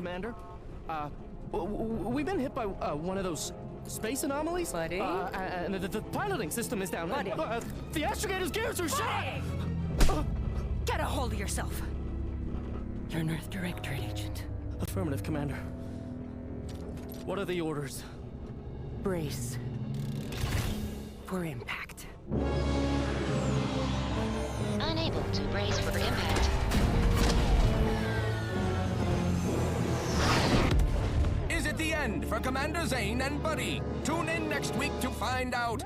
Commander. We've been hit by one of those space anomalies. Buddy? And the piloting system is down. Buddy? The astrogator's gears are shot! Get a hold of yourself! You're an Earth Directorate agent. Affirmative, Commander. What are the orders? Brace for impact. Unable to brace for impact. Is it the end for Commander Zane and Buddy? Tune in next week to find out.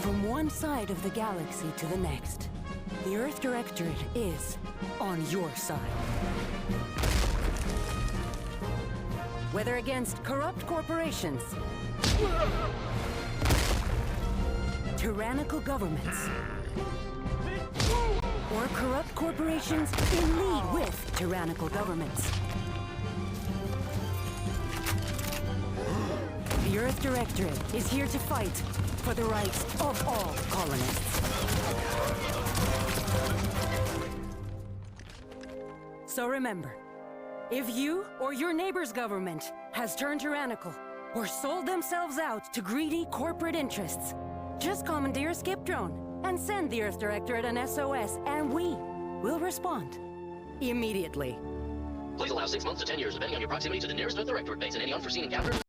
From one side of the galaxy to the next, the Earth Directorate is on your side. Whether against corrupt corporations, tyrannical governments, or corrupt corporations in league with tyrannical governments. The Earth Directorate is here to fight for the rights of all colonists. So remember, if you or your neighbor's government has turned tyrannical or sold themselves out to greedy corporate interests, just commandeer a skip drone and send the Earth Directorate an SOS, and we will respond immediately. Please allow 6 months to 10 years, depending on your proximity to the nearest Earth Directorate base and any unforeseen encounters.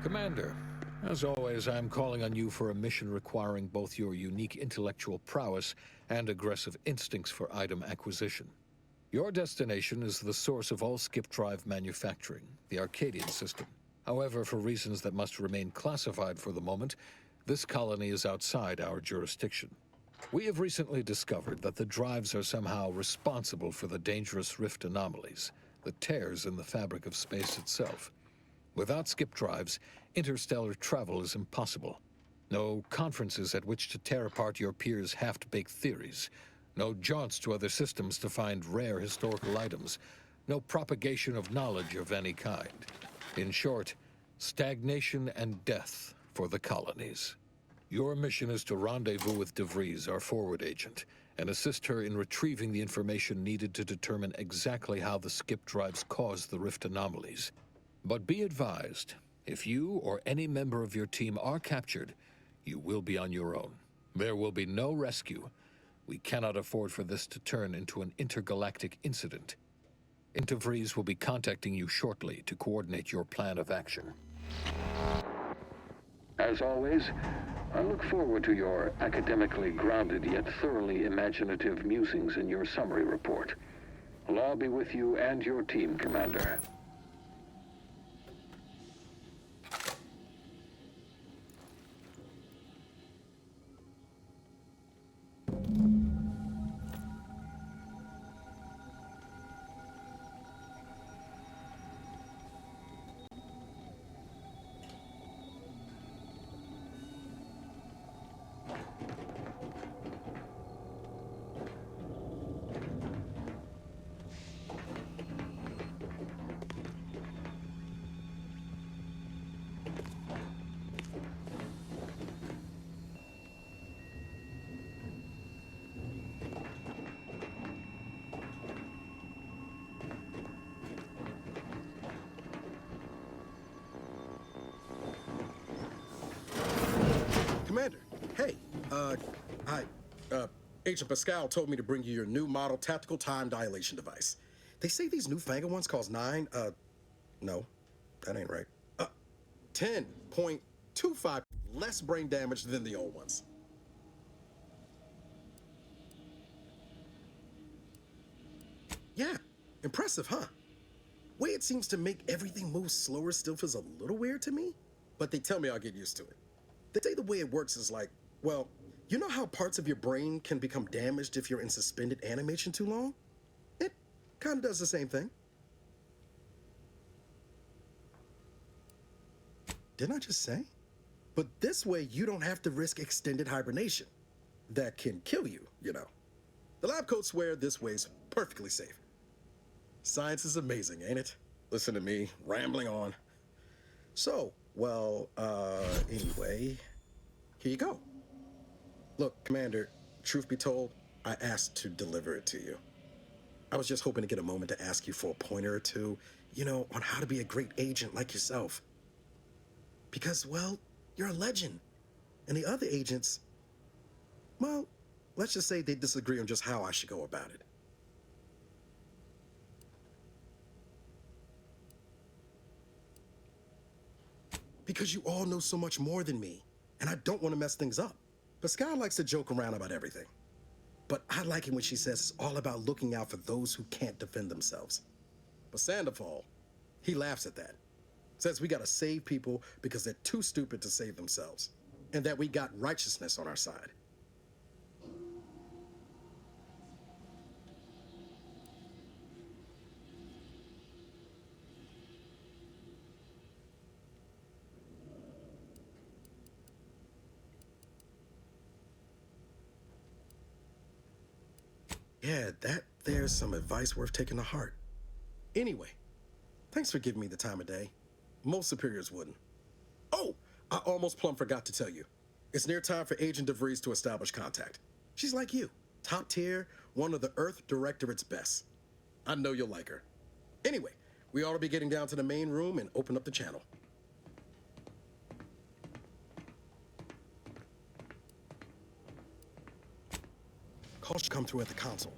Commander, as always, I'm calling on you for a mission requiring both your unique intellectual prowess and aggressive instincts for item acquisition. Your destination is the source of all skip drive manufacturing, the Arcadian system. However, for reasons that must remain classified for the moment, this colony is outside our jurisdiction. We have recently discovered that the drives are somehow responsible for the dangerous rift anomalies, the tears in the fabric of space itself. Without skip drives, interstellar travel is impossible. No conferences at which to tear apart your peers' half-baked theories. No jaunts to other systems to find rare historical items. No propagation of knowledge of any kind. In short, stagnation and death for the colonies. Your mission is to rendezvous with DeVries, our forward agent, and assist her in retrieving the information needed to determine exactly how the skip drives caused the rift anomalies. But be advised, if you or any member of your team are captured, you will be on your own. There will be no rescue. We cannot afford for this to turn into an intergalactic incident. DeVries will be contacting you shortly to coordinate your plan of action. As always, I look forward to your academically grounded yet thoroughly imaginative musings in your summary report. Allah be with you and your team, Commander. Commander, hey, Agent Pascal told me to bring you your new model tactical time dilation device. They say these newfangled ones cause no, that ain't right. 10.25 less brain damage than the old ones. Yeah, impressive, huh? Way it seems to make everything move slower still feels a little weird to me, but they tell me I'll get used to it. They say the way it works is like, well, you know how parts of your brain can become damaged if you're in suspended animation too long? It kind of does the same thing. Didn't I just say? But this way, you don't have to risk extended hibernation. That can kill you, you know. The lab coats swear this way's perfectly safe. Science is amazing, ain't it? Listen to me, rambling on. So, well, anyway, here you go. Look, Commander, truth be told, I asked to deliver it to you. I was just hoping to get a moment to ask you for a pointer or two, you know, on how to be a great agent like yourself. Because, well, you're a legend. And the other agents, well, let's just say they disagree on just how I should go about it. Because you all know so much more than me, and I don't want to mess things up. Pascal likes to joke around about everything. But I like it when she says it's all about looking out for those who can't defend themselves. But Sandoval, he laughs at that. Says we gotta save people because they're too stupid to save themselves. And that we got righteousness on our side. Yeah, there's some advice worth taking to heart. Anyway, thanks for giving me the time of day. Most superiors wouldn't. Oh, I almost plumb forgot to tell you. It's near time for Agent DeVries to establish contact. She's like you, top tier, one of the Earth Directorate's best. I know you'll like her. Anyway, we ought to be getting down to the main room and open up the channel. Call should come through at the console.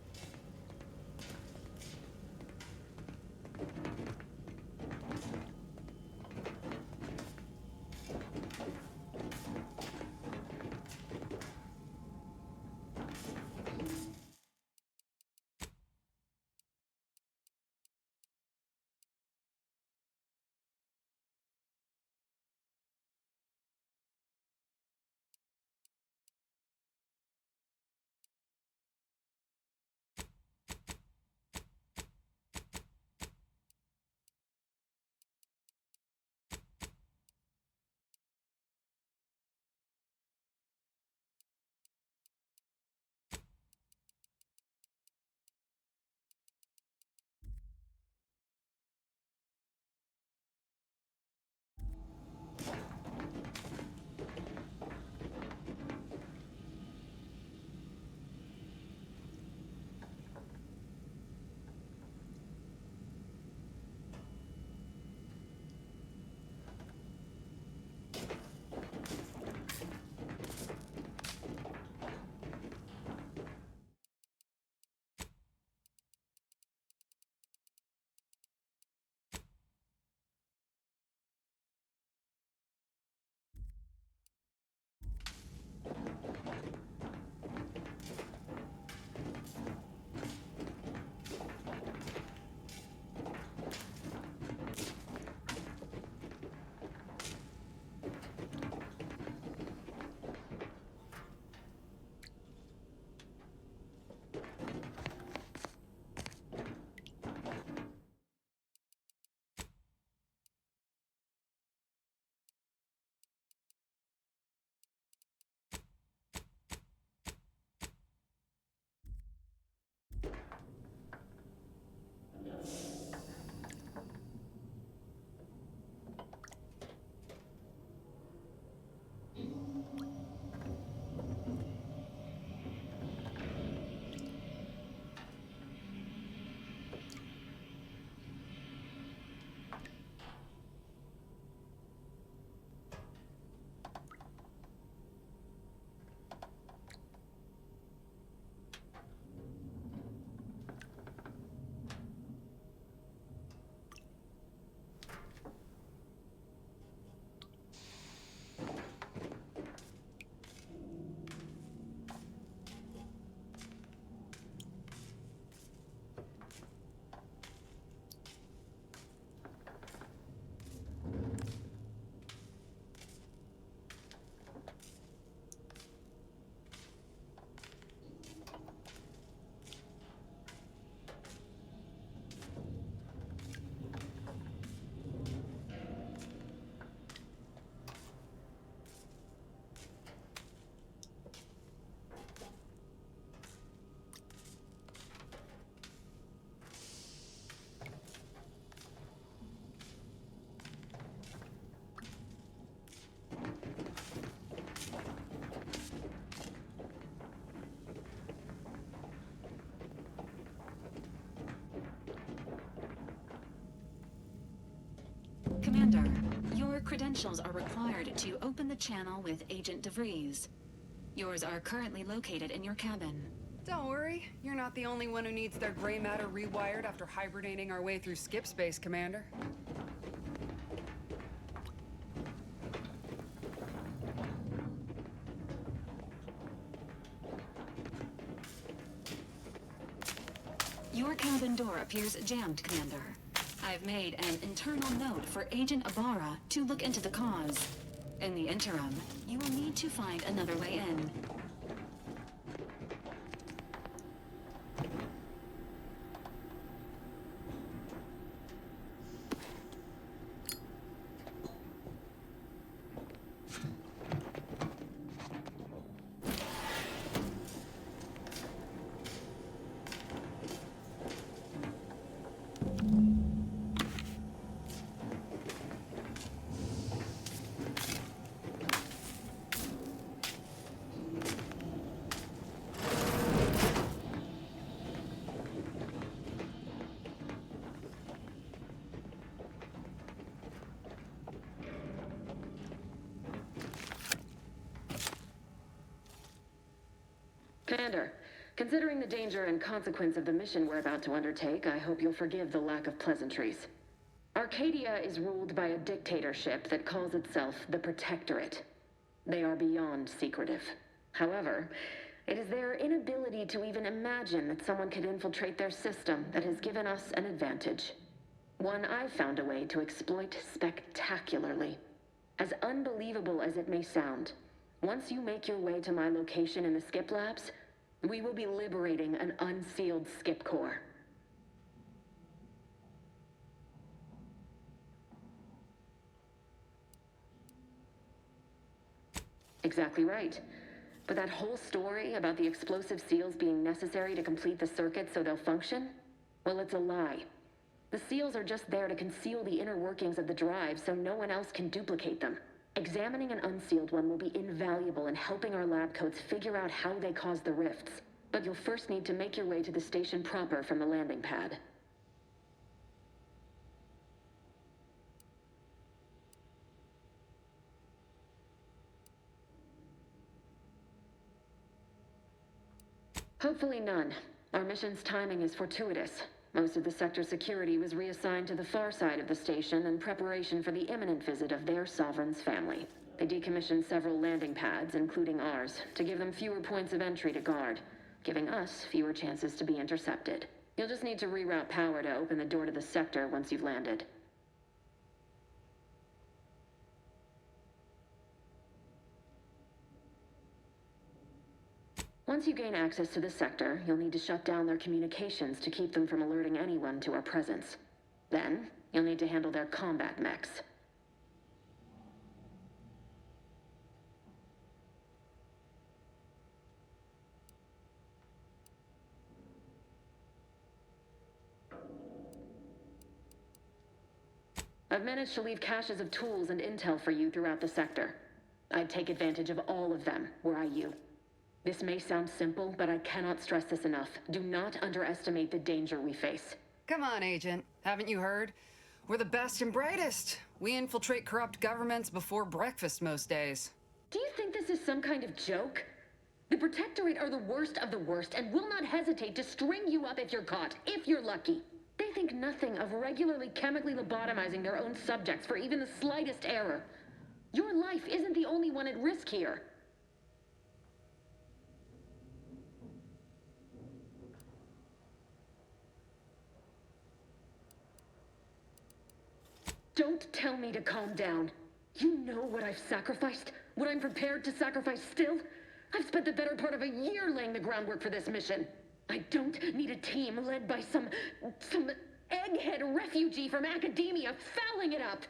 credentials are required to open the channel with Agent DeVries. Yours are currently located in your cabin. Don't worry, you're not the only one who needs their gray matter rewired after hibernating our way through skip space, Commander. Your cabin door appears jammed, Commander. I've made an internal note for Agent Ibarra to look into the cause. In the interim, you will need to find another way in. Commander, considering the danger and consequence of the mission we're about to undertake, I hope you'll forgive the lack of pleasantries. Arcadia is ruled by a dictatorship that calls itself the Protectorate. They are beyond secretive. However, it is their inability to even imagine that someone could infiltrate their system that has given us an advantage. One I've found a way to exploit spectacularly. As unbelievable as it may sound, once you make your way to my location in the skip labs, we will be liberating an unsealed skip core. Exactly right. But that whole story about the explosive seals being necessary to complete the circuit so they'll function? Well, it's a lie. The seals are just there to conceal the inner workings of the drive so no one else can duplicate them. Examining an unsealed one will be invaluable in helping our lab coats figure out how they cause the rifts. But you'll first need to make your way to the station proper from the landing pad. Hopefully none. Our mission's timing is fortuitous. Most of the sector's security was reassigned to the far side of the station in preparation for the imminent visit of their sovereign's family. They decommissioned several landing pads, including ours, to give them fewer points of entry to guard, giving us fewer chances to be intercepted. You'll just need to reroute power to open the door to the sector once you've landed. Once you gain access to the sector, you'll need to shut down their communications to keep them from alerting anyone to our presence. Then, you'll need to handle their combat mechs. I've managed to leave caches of tools and intel for you throughout the sector. I'd take advantage of all of them, were I you. This may sound simple, but I cannot stress this enough. Do not underestimate the danger we face. Come on, Agent. Haven't you heard? We're the best and brightest. We infiltrate corrupt governments before breakfast most days. Do you think this is some kind of joke? The Protectorate are the worst of the worst and will not hesitate to string you up if you're caught, if you're lucky. They think nothing of regularly chemically lobotomizing their own subjects for even the slightest error. Your life isn't the only one at risk here. Don't tell me to calm down. You know what I've sacrificed? What I'm prepared to sacrifice still? I've spent the better part of a year laying the groundwork for this mission. I don't need a team led by some egghead refugee from academia fouling it up.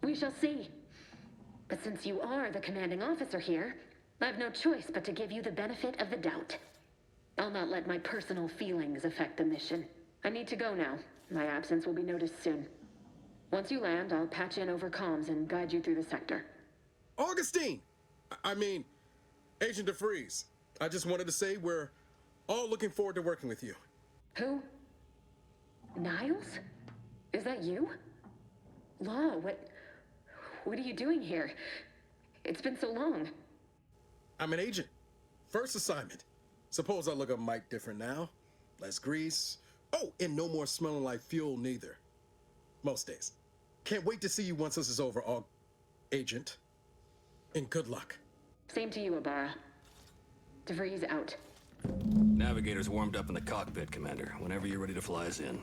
We shall see. But since you are the commanding officer here, I've no choice but to give you the benefit of the doubt. I'll not let my personal feelings affect the mission. I need to go now. My absence will be noticed soon. Once you land, I'll patch in over comms and guide you through the sector. Augustine! I mean, Agent DeFreeze. I just wanted to say we're all looking forward to working with you. Who? Niles? Is that you? Law, what are you doing here? It's been so long. I'm an agent. First assignment. Suppose I look a mite different now. Less grease. Oh, and no more smelling like fuel neither. Most days. Can't wait to see you once this is over, Agent. And good luck. Same to you, Abara. DeVries out. Navigator's warmed up in the cockpit, Commander. Whenever you're ready to fly us in.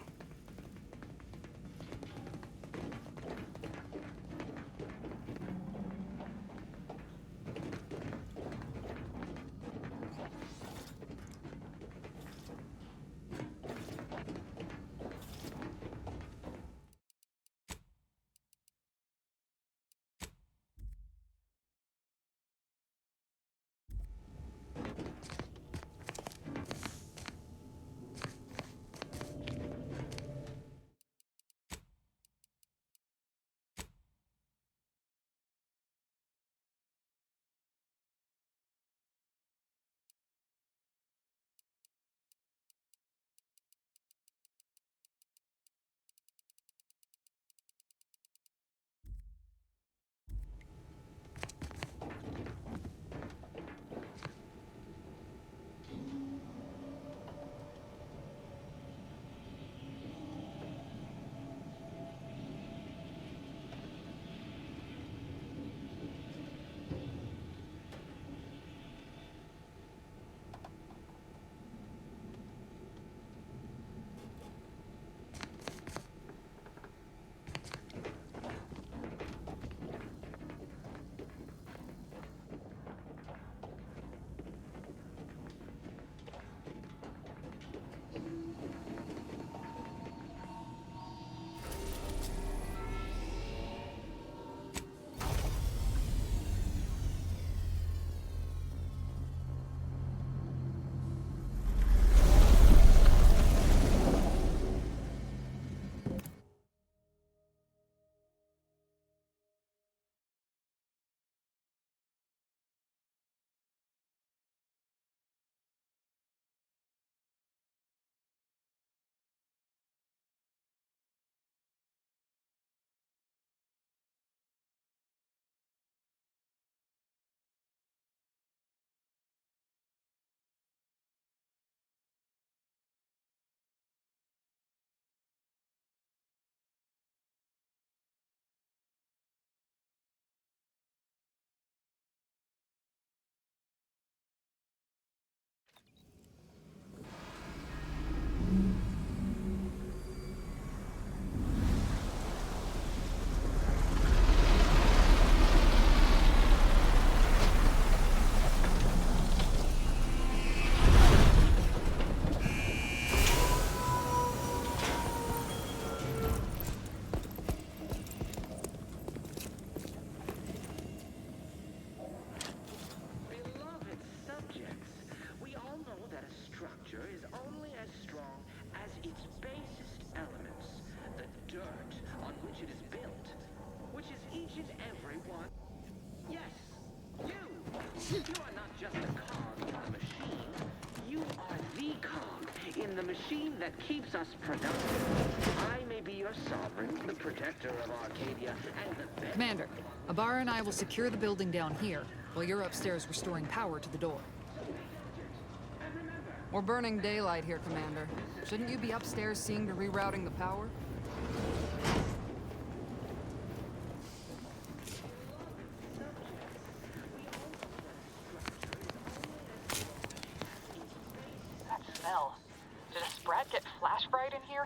You are not just a cog in the machine. You are the cog in the machine that keeps us productive. I may be your sovereign, the protector of Arcadia, and the best... Commander, Abara and I will secure the building down here, while you're upstairs restoring power to the door. We're burning daylight here, Commander. Shouldn't you be upstairs seeing to rerouting the power? That smell. Did a sprat get flash fried in here?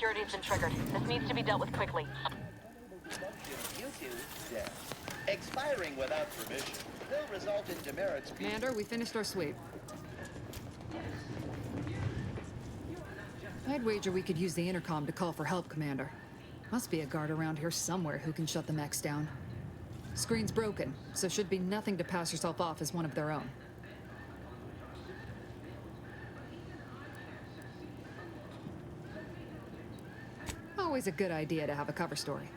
security's been triggered. This needs to be dealt with quickly. You do, yeah. Expiring without permission will result in demerits. Commander, we finished our sweep. I'd wager we could use the intercom to call for help, Commander. Must be a guard around here somewhere who can shut the mechs down. Screen's broken, so should be nothing to pass yourself off as one of their own. Always a good idea to have a cover story.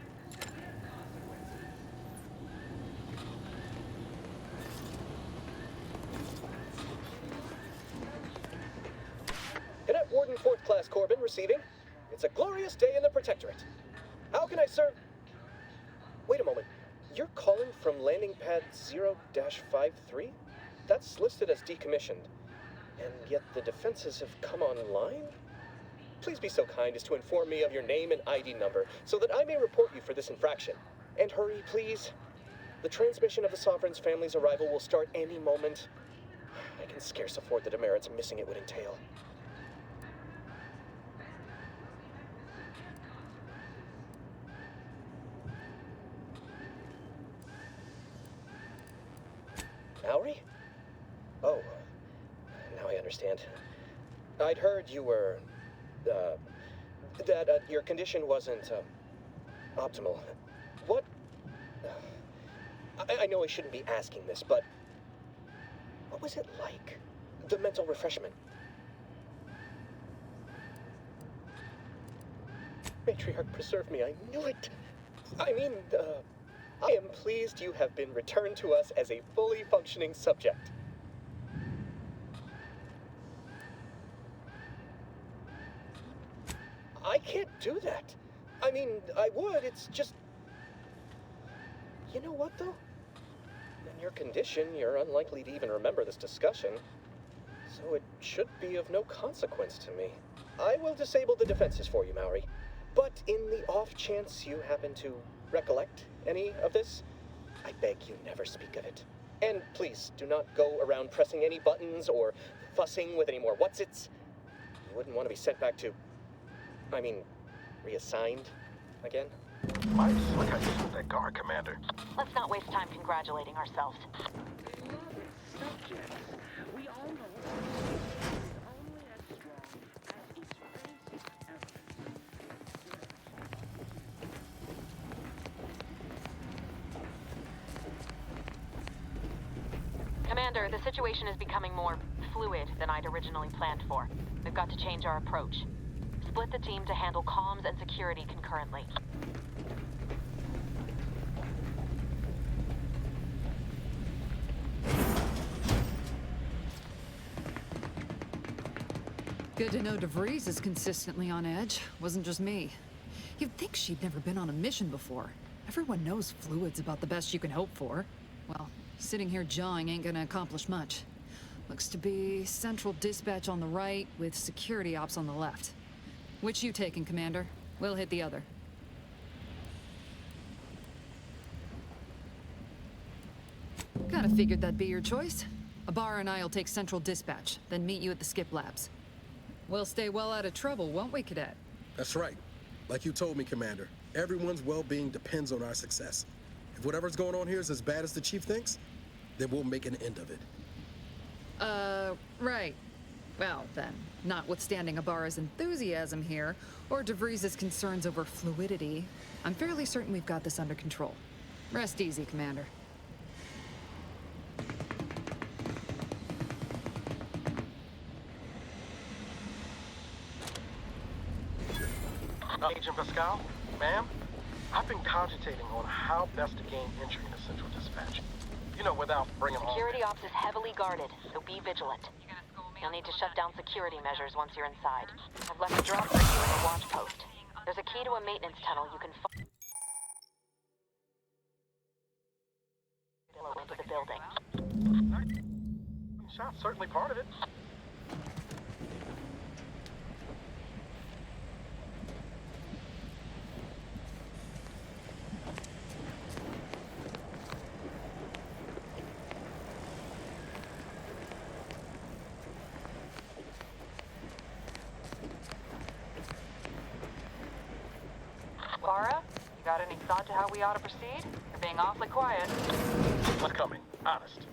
Cadet Warden 4th Class Corbin receiving. It's a glorious day in the Protectorate. How can I serve? Wait a moment. You're calling from landing pad 0-53? That's listed as decommissioned. And yet the defenses have come online? Please be so kind as to inform me of your name and ID number so that I may report you for this infraction. And hurry, please. The transmission of the Sovereign's family's arrival will start any moment. I can scarce afford the demerits missing it would entail. Mallory? Oh, now I understand. I'd heard you were, that your condition wasn't, optimal. What? I know I shouldn't be asking this, but what was it like? The mental refreshment? Matriarch, preserve me, I knew it! I mean, I am pleased you have been returned to us as a fully functioning subject. I can't do that. I mean, I would, it's just... You know what, though? In your condition, you're unlikely to even remember this discussion. So it should be of no consequence to me. I will disable the defenses for you, Maori. But in the off chance you happen to recollect any of this, I beg you never speak of it. And please, do not go around pressing any buttons or fussing with any more whatsits. You wouldn't want to be sent back to... I mean, reassigned again? Nice. Look how you put that guard, Commander. Let's not waste time congratulating ourselves. Subjects. We all know only as strong as its basic evidence. Commander, the situation is becoming more fluid than I'd originally planned for. We've got to change our approach. Split the team to handle comms and security concurrently. Good to know DeVries is consistently on edge. Wasn't just me. You'd think she'd never been on a mission before. Everyone knows fluid's about the best you can hope for. Well, sitting here jawing ain't gonna accomplish much. Looks to be central dispatch on the right with security ops on the left. Which you taking, Commander? We'll hit the other. Kinda figured that'd be your choice. Ibarra and I'll take central dispatch, then meet you at the skip labs. We'll stay well out of trouble, won't we, Cadet? That's right. Like you told me, Commander, everyone's well-being depends on our success. If whatever's going on here is as bad as the Chief thinks, then we'll make an end of it. Right. Well, then, notwithstanding Ibarra's enthusiasm here, or DeVries' concerns over fluidity, I'm fairly certain we've got this under control. Rest easy, Commander. Agent Pascal, ma'am, I've been cogitating on how best to gain entry into Central Dispatch. You know, without bringing home... Security ops is heavily guarded, so be vigilant. You'll need to shut down security measures once you're inside. I've left a drop for you in the watch post. There's a key to a maintenance tunnel you can find into the building. Shot's certainly part of it. Got any thought to how we ought to proceed? You're being awfully quiet. What's coming? Honest.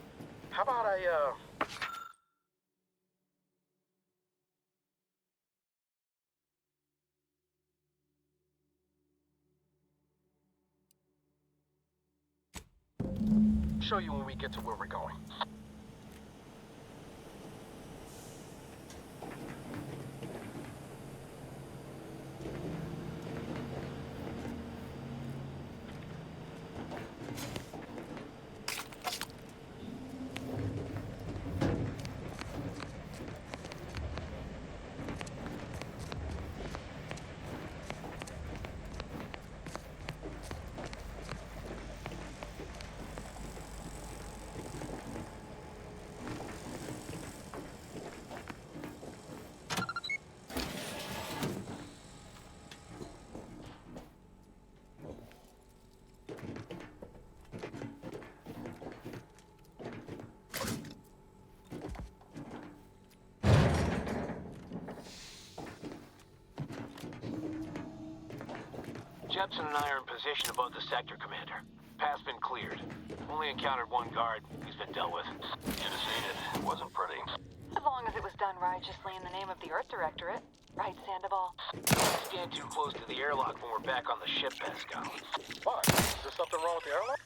How about I, show you when we get to where we're going. Jepson and I are in position above the sector, Commander. Path's been cleared. Only encountered one guard. He's been dealt with. Should have seen it. It wasn't pretty. As long as it was done righteously in the name of the Earth Directorate. Right, Sandoval? Don't stand too close to the airlock when we're back on the ship, Pascal. What? Is there something wrong with the airlock?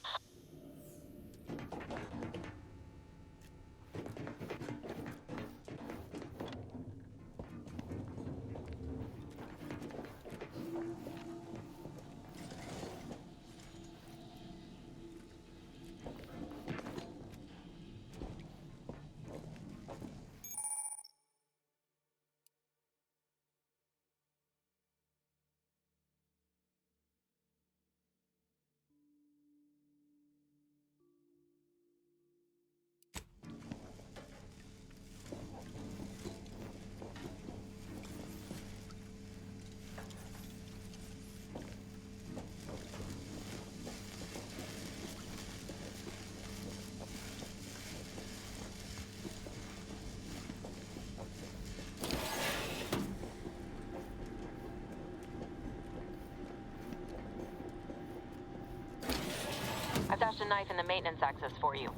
I've dashed a knife in the maintenance access for you.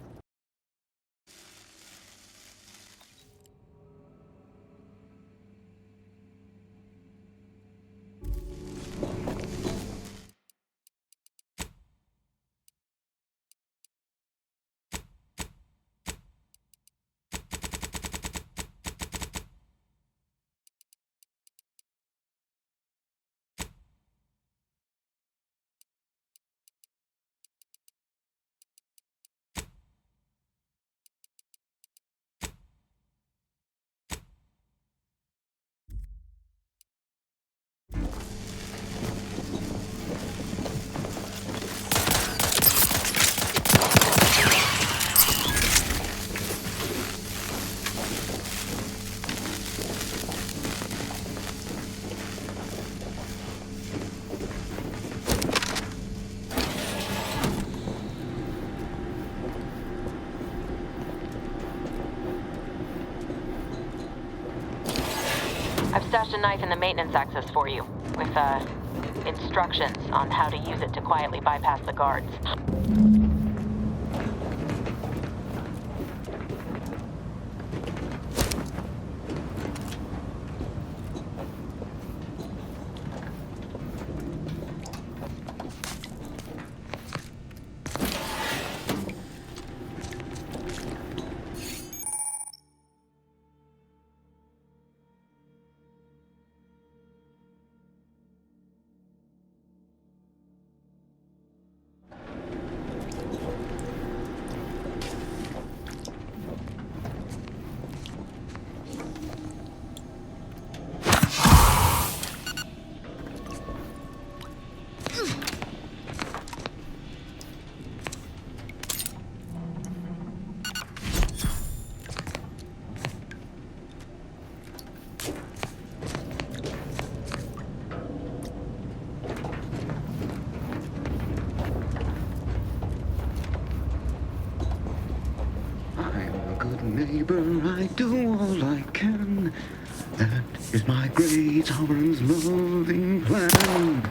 I've stashed a knife in the maintenance access for you, with, instructions on how to use it to quietly bypass the guards. Neighbor, I do all I can. That is my great sovereign's loving plan.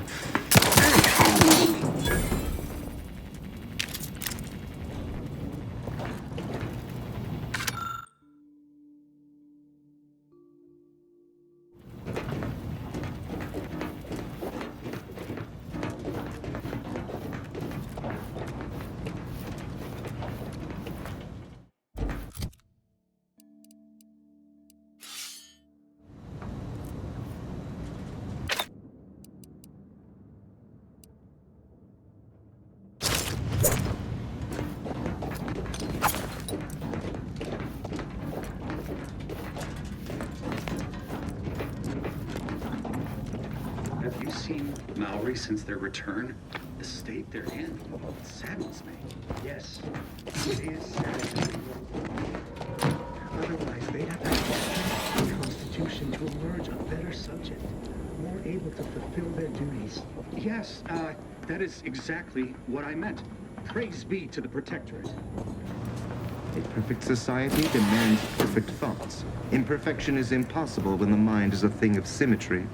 Have you seen Maori since their return? The state they're in saddens me. Yes, it is saddening. Otherwise, they'd have had the Constitution to emerge a better subject, more able to fulfill their duties. Yes, that is exactly what I meant. Praise be to the Protectorate. A perfect society demands perfect thoughts. Imperfection is impossible when the mind is a thing of symmetry.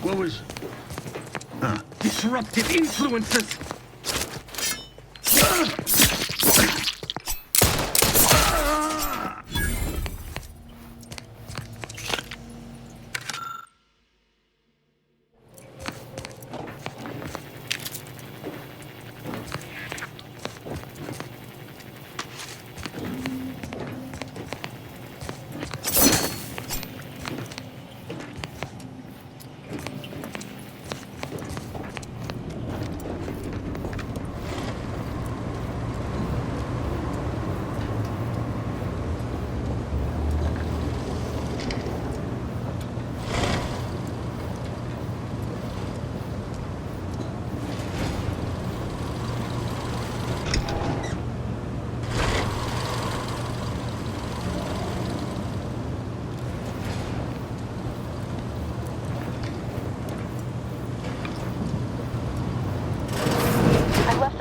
What was... disruptive influences!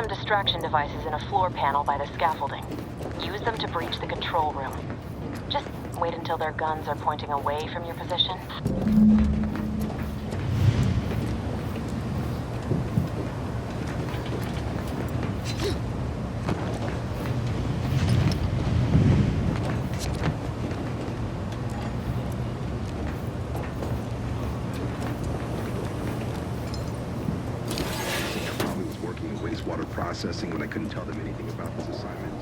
Distraction devices in a floor panel by the scaffolding. Use them to breach the control room. Just wait until their guns are pointing away from your position. Processing when I couldn't tell them anything about this assignment.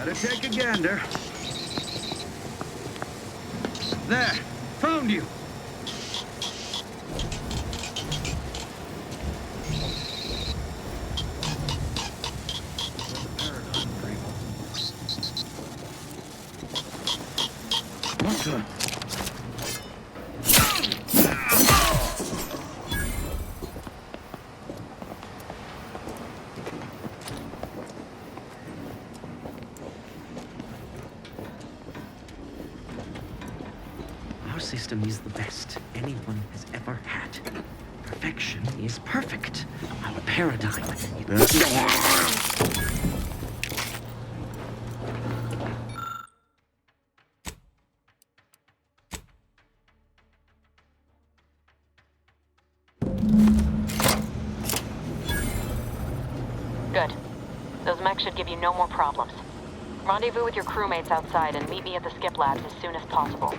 Better take a gander. There, found you. What the? Our system is the best anyone has ever had. Perfection is perfect. Our paradigm is... Good. Those mechs should give you no more problems. Rendezvous with your crewmates outside and meet me at the skip labs as soon as possible.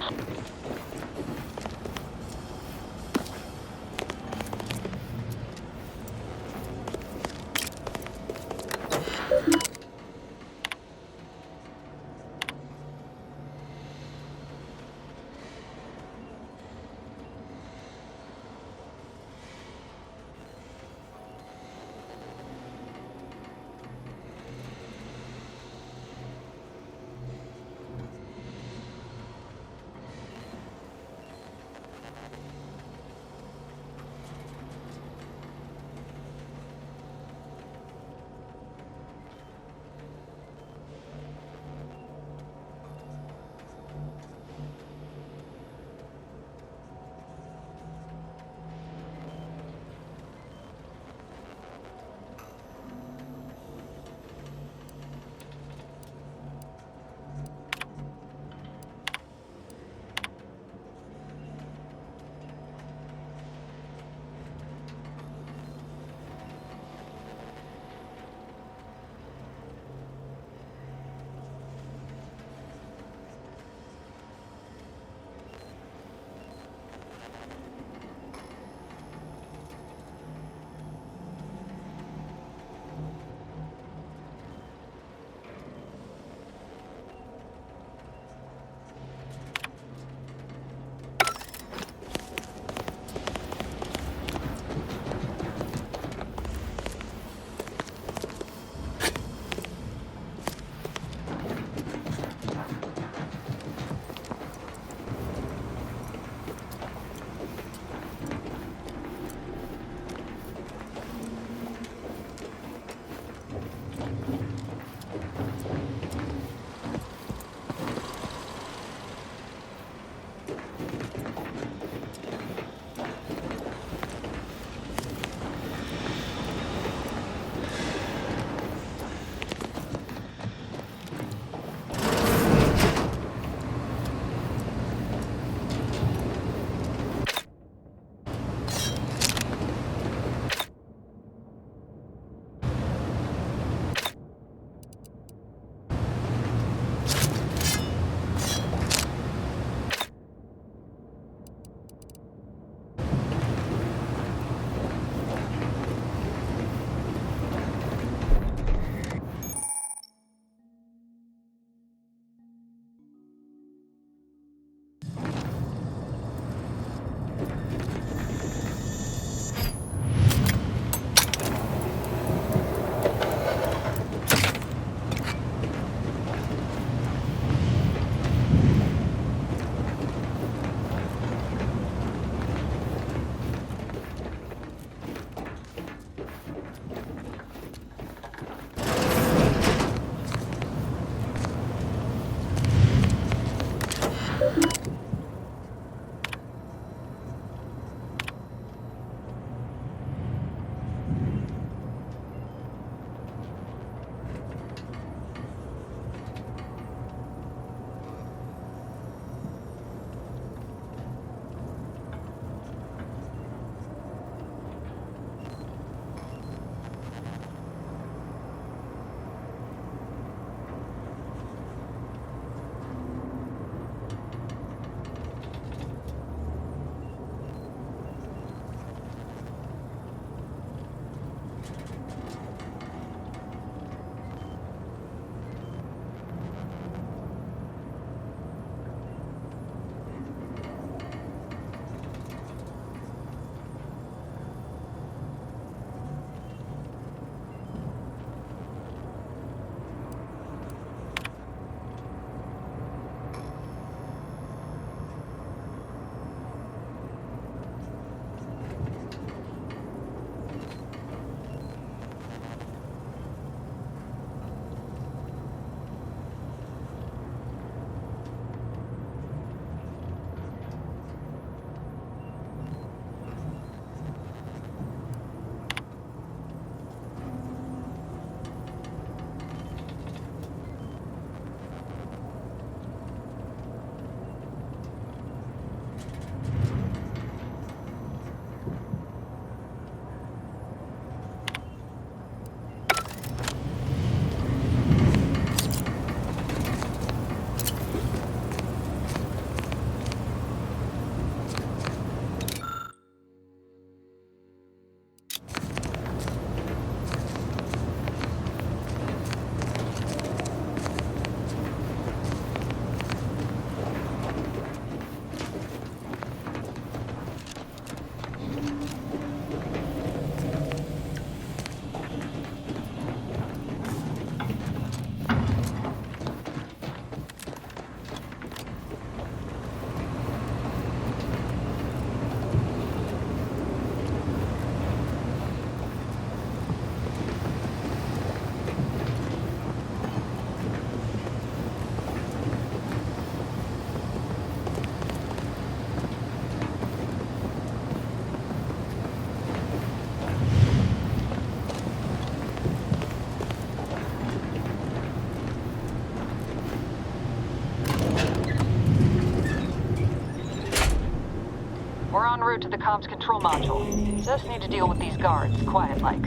We're en route to the comms control module. Just need to deal with these guards, quiet-like.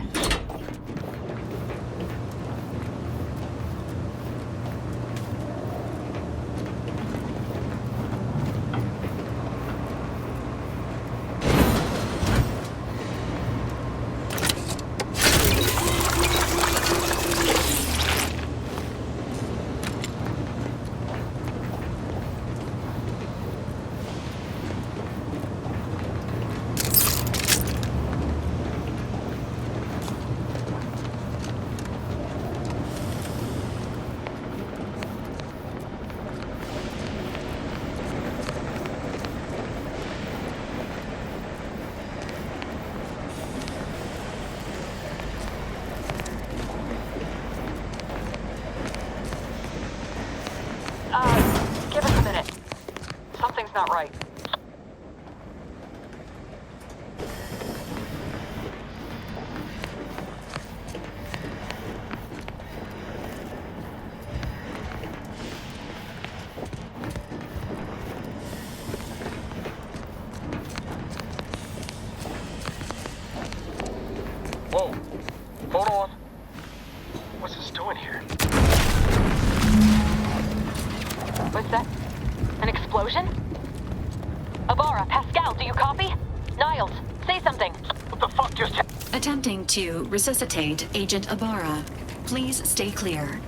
Give us a minute. Something's not right. Whoa. Hold on. What's this doing here? What's that? An explosion? Abara, Pascal, do you copy? Niles, say something. What the fuck just happened? Attempting to resuscitate Agent Abara. Please stay clear.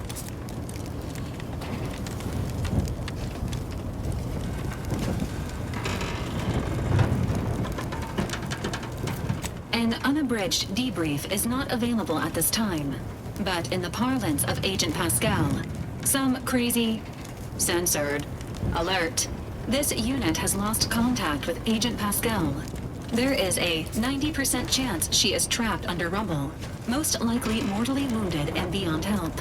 An unabridged debrief is not available at this time, but in the parlance of Agent Pascal, some crazy, censored, alert. This unit has lost contact with Agent Pascal. There is a 90% chance she is trapped under rubble, most likely mortally wounded and beyond help.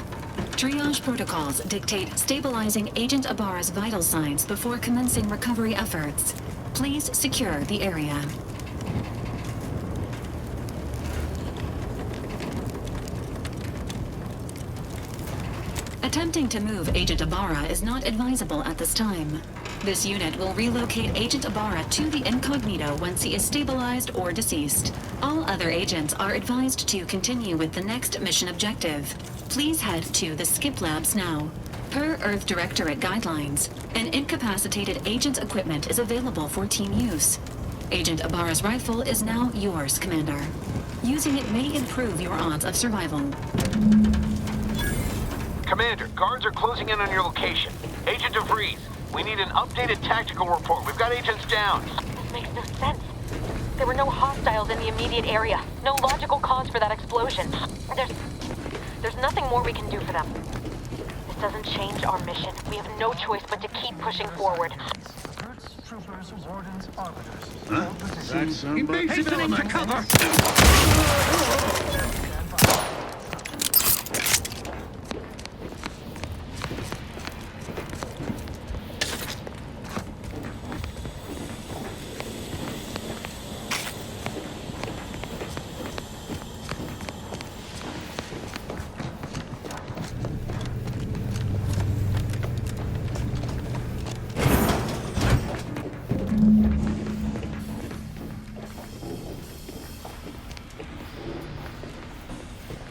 Triage protocols dictate stabilizing Agent Abara's vital signs before commencing recovery efforts. Please secure the area. Attempting to move Agent Abara is not advisable at this time. This unit will relocate Agent Abara to the incognito once he is stabilized or deceased. All other agents are advised to continue with the next mission objective. Please head to the Skip Labs now. Per Earth Directorate guidelines, an incapacitated agent's equipment is available for team use. Agent Abara's rifle is now yours, Commander. Using it may improve your odds of survival. Commander, guards are closing in on your location. Agent DeVries, we need an updated tactical report. We've got agents down. This makes no sense. There were no hostiles in the immediate area. No logical cause for that explosion. There's nothing more we can do for them. This doesn't change our mission. We have no choice but to keep pushing forward. Troopers, wardens, arbiters. Huh? That's somebody. Hastening to cover!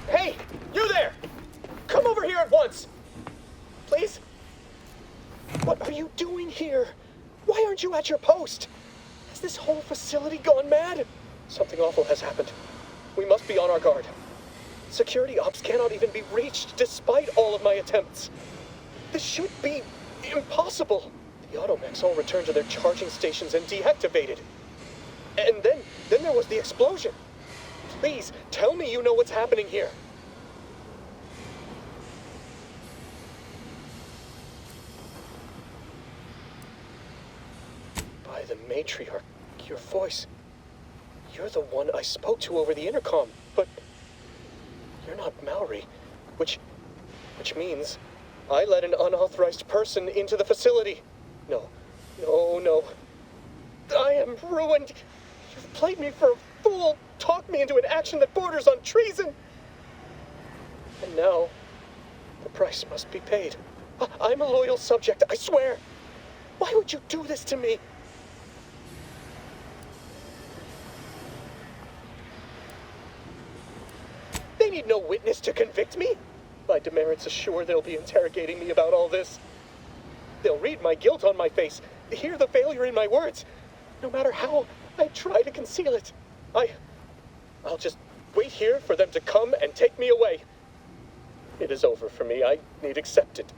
Hey, you there! Come over here at once! Please? What are you doing here? Why aren't you at your post? Has this whole facility gone mad? Something awful has happened. We must be on our guard. Security ops cannot even be reached despite all of my attempts. This should be impossible. The automechs all returned to their charging stations and deactivated. And then there was the explosion. Please, tell me you know what's happening here. By the matriarch, your voice. You're the one I spoke to over the intercom, but you're not Maori, which means I let an unauthorized person into the facility. No. I am ruined. You've played me for a fool, talked me into an action that borders on treason. And now, the price must be paid. I'm a loyal subject, I swear. Why would you do this to me? need no witness to convict me. My demerits assure they'll be interrogating me about all this. They'll read my guilt on my face, hear the failure in my words. No matter how I try to conceal it, I'll just wait here for them to come and take me away. It is over for me. I need accept it.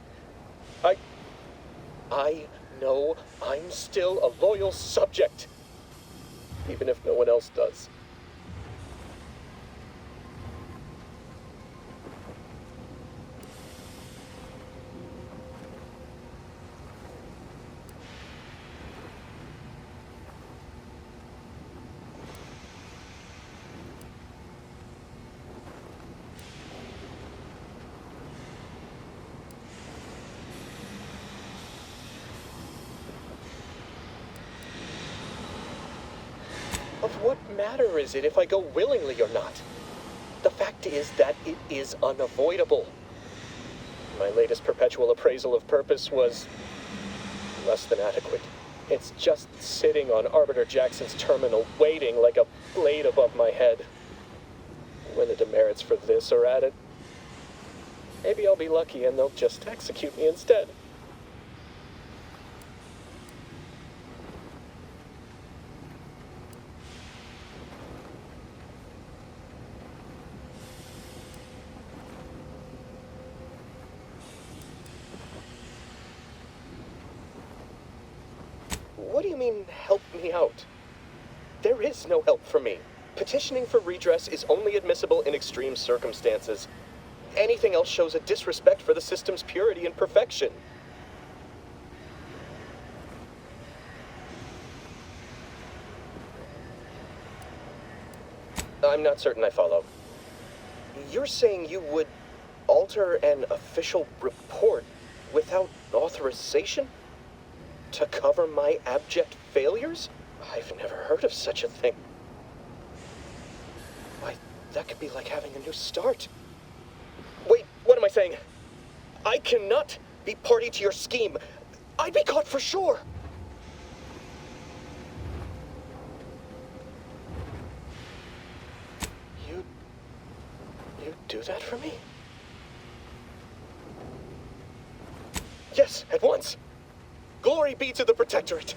I know I'm still a loyal subject, even if no one else does. Of what matter is it if I go willingly or not? The fact is that it is unavoidable. My latest perpetual appraisal of purpose was less than adequate. It's just sitting on Arbiter Jackson's terminal, waiting like a blade above my head. When the demerits for this are added, maybe I'll be lucky and they'll just execute me instead. What do you mean, help me out? There is no help for me. Petitioning for redress is only admissible in extreme circumstances. Anything else shows a disrespect for the system's purity and perfection. I'm not certain I follow. You're saying you would alter an official report without authorization? To cover my abject failures? I've never heard of such a thing. Why, that could be like having a new start. Wait, what am I saying? I cannot be party to your scheme. I'd be caught for sure. You'd do that for me? Yes, at once. Glory be to the Protectorate!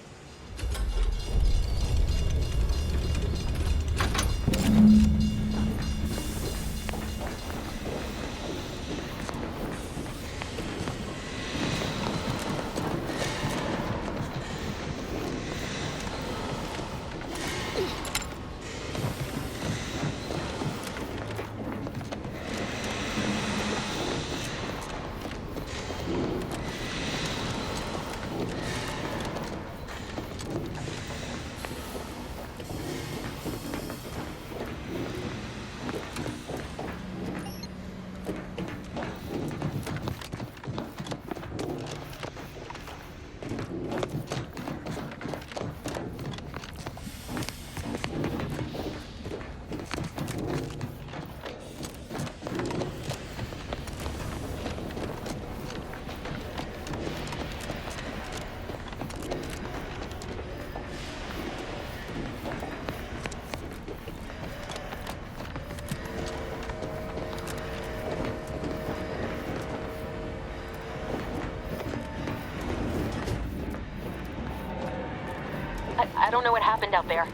I don't know what happened out there.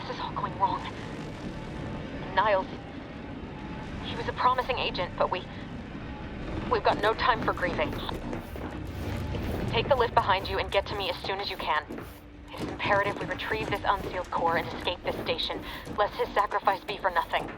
This is all going wrong. Niles, he was a promising agent, but we've got no time for grieving. Take the lift behind you and get to me as soon as you can. It is imperative we retrieve this unsealed core and escape this station, lest his sacrifice be for nothing.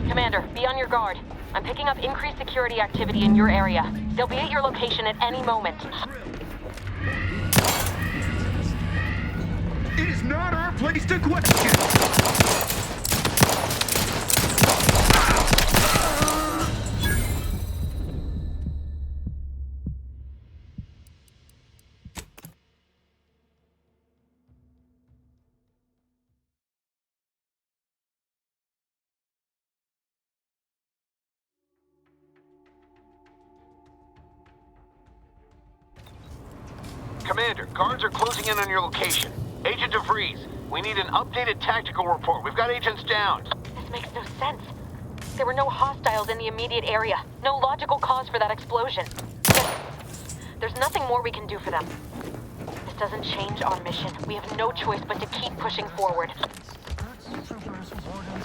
Commander, be on your guard. I'm picking up increased security activity in your area. They'll be at your location at any moment. It is not our place to question! Commander, guards are closing in on your location. Agent DeVries, we need an updated tactical report. We've got agents down. This makes no sense. There were no hostiles in the immediate area. No logical cause for that explosion. There's nothing more we can do for them. This doesn't change our mission. We have no choice but to keep pushing forward.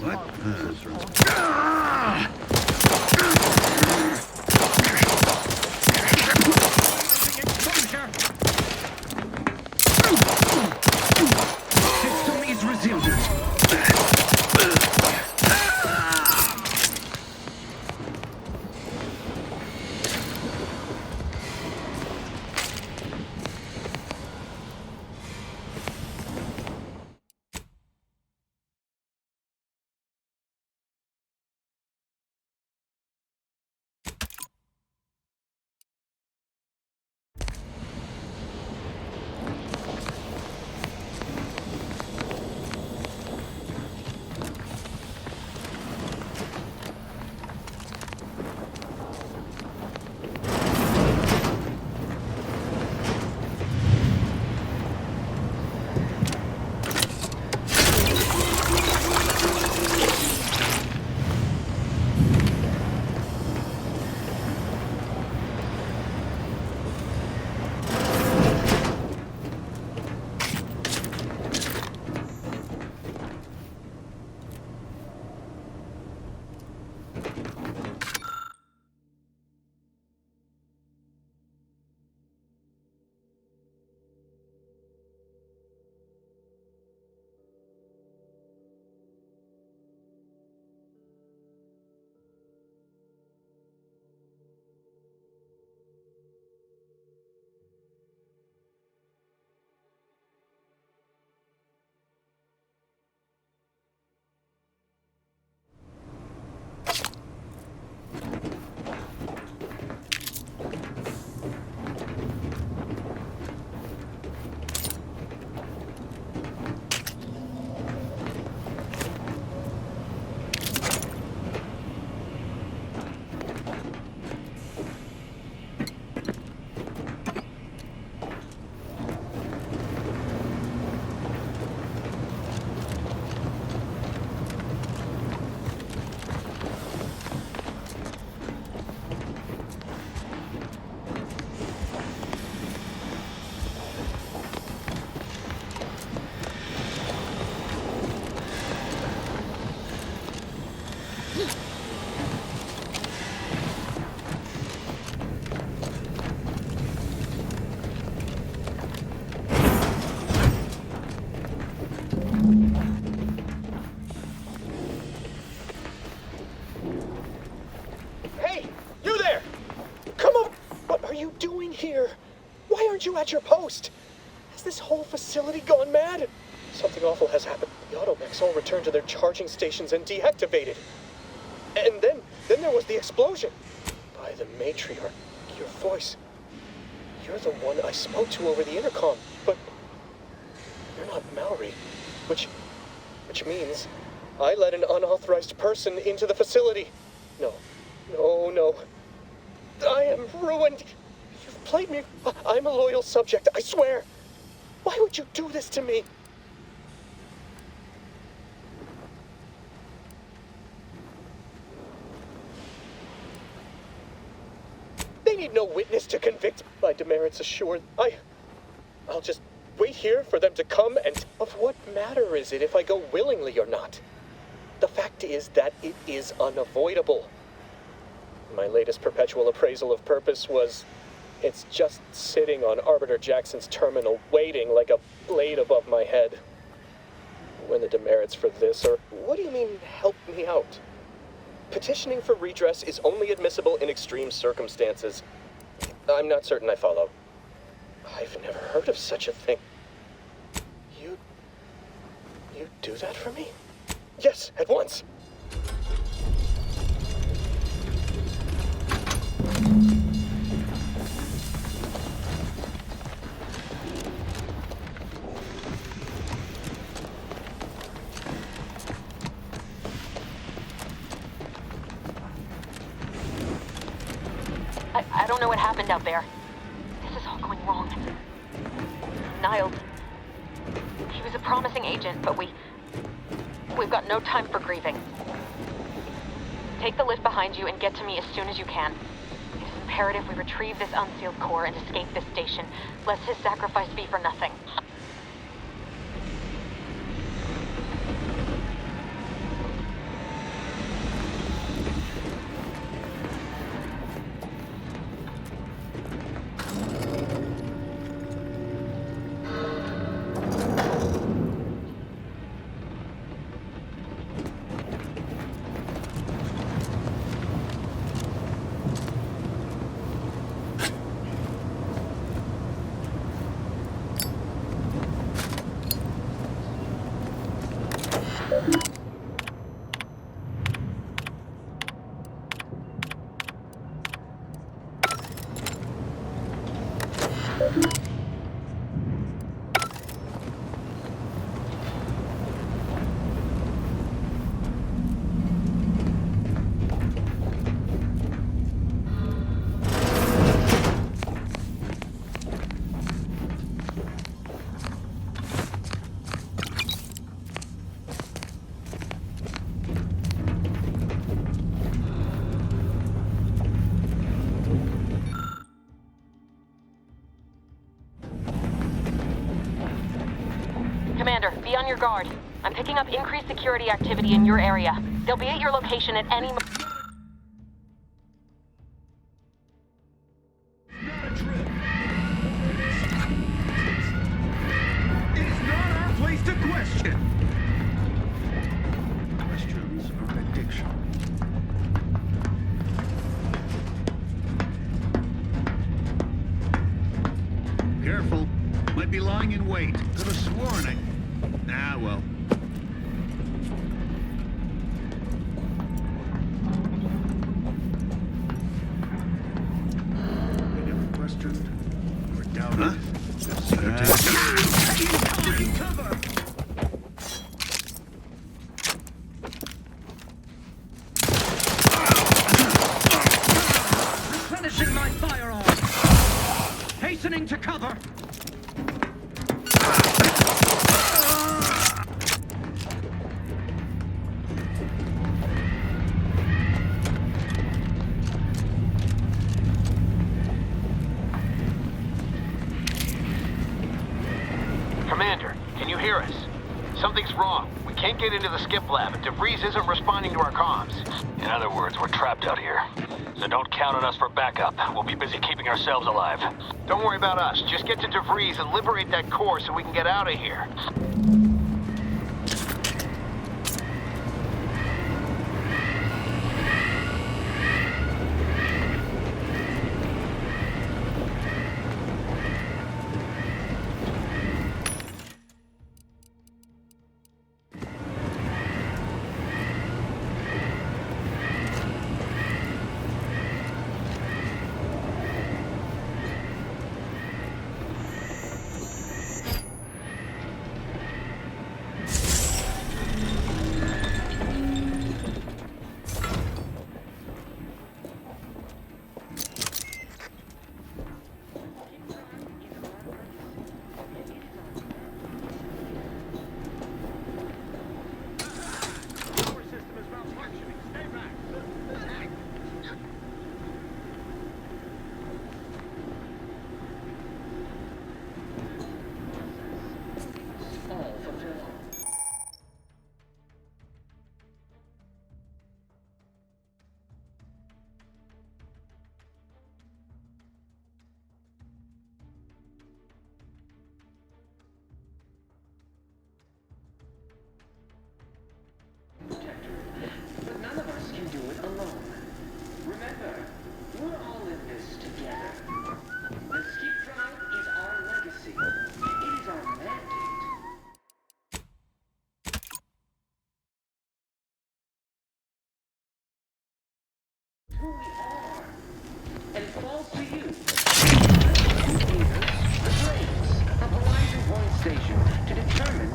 What? System is resilient. Why aren't you at your post? Has this whole facility gone mad? Something awful has happened. The automechs all returned to their charging stations and deactivated. And then there was the explosion. By the matriarch, your voice. You're the one I spoke to over the intercom, but you're not Mallory, which means I let an unauthorized person into the facility. No. I am ruined. You've played me. I'm a loyal subject, I swear. Why would you do this to me? They need no witness to convict. My demerits assured. I'll just wait here for them to come, and of what matter is it if I go willingly or not? The fact is that it is unavoidable. My latest perpetual appraisal of purpose was, it's just sitting on Arbiter Jackson's terminal waiting like a blade above my head. When the demerits for this are, what do you mean help me out? Petitioning for redress is only admissible in extreme circumstances. I'm not certain I follow. I've never heard of such a thing. You do that for me? Yes, at once. I don't know what happened out there. This is all going wrong. Niles. He was a promising agent, but we've got no time for grieving. Take the lift behind you and get to me as soon as you can. It is imperative we retrieve this unsealed core and escape this station, lest his sacrifice be for nothing. Commander, be on your guard. I'm picking up increased security activity in your area. They'll be at your location at any moment. It's not our place to question. Questions are addiction. Careful. Might be lying in wait. Could have sworn I... Ah, well. We never questioned or doubted. Taking cover! Replenishing my firearm! Hastening to cover! Commander, can you hear us? Something's wrong. We can't get into the skip lab, and DeVries isn't responding to our comms. In other words, we're trapped out here. So don't count on us for backup. We'll be busy keeping ourselves alive. Don't worry about us. Just get to DeVries and liberate that core so we can get out of here. Station to determine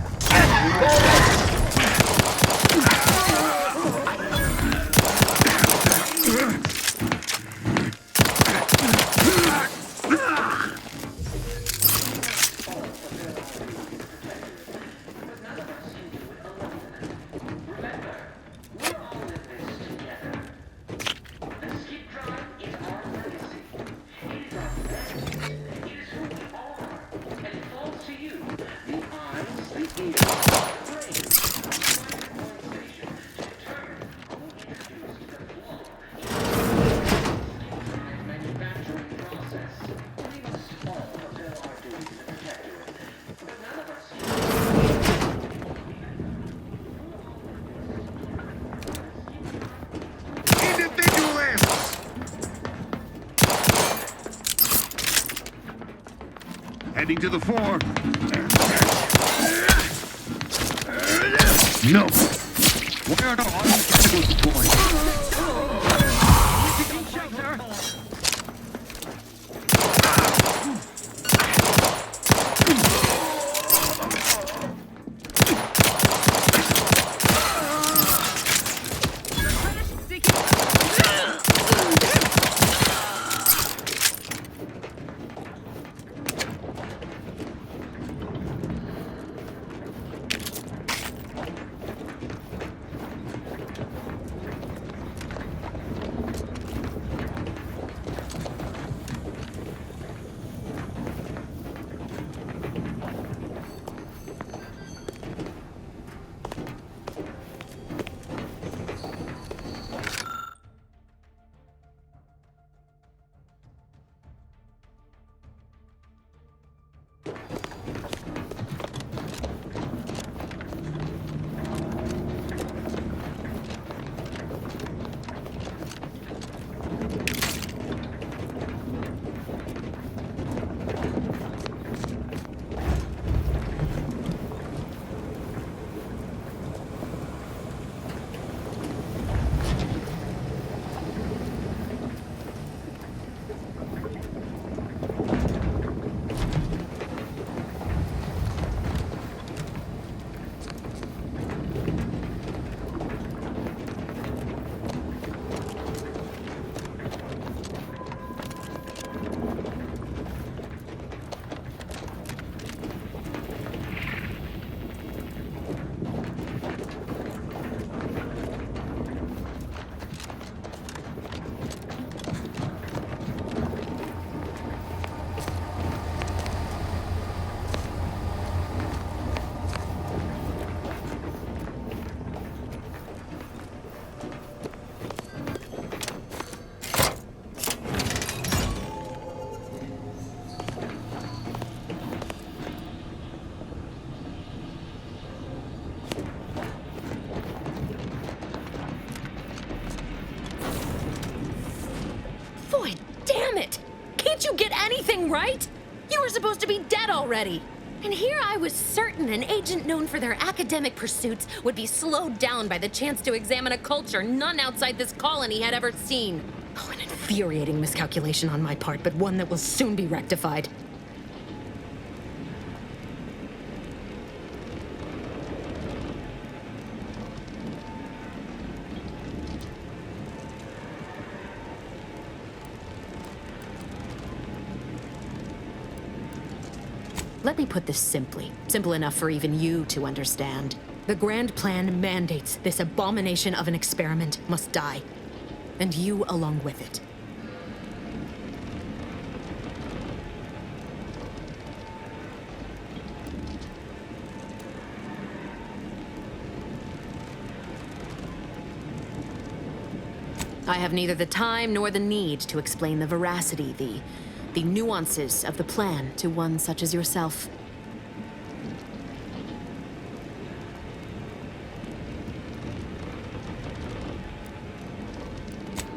Heading to the fore. No. Where are the auto tentacles deployed? Right? You were supposed to be dead already. And here I was certain an agent known for their academic pursuits would be slowed down by the chance to examine a culture none outside this colony had ever seen. Oh, an infuriating miscalculation on my part, but one that will soon be rectified. Let me put this simply. Simple enough for even you to understand. The grand plan mandates this abomination of an experiment must die. And you along with it. I have neither the time nor the need to explain the veracity, the nuances of the plan to one such as yourself.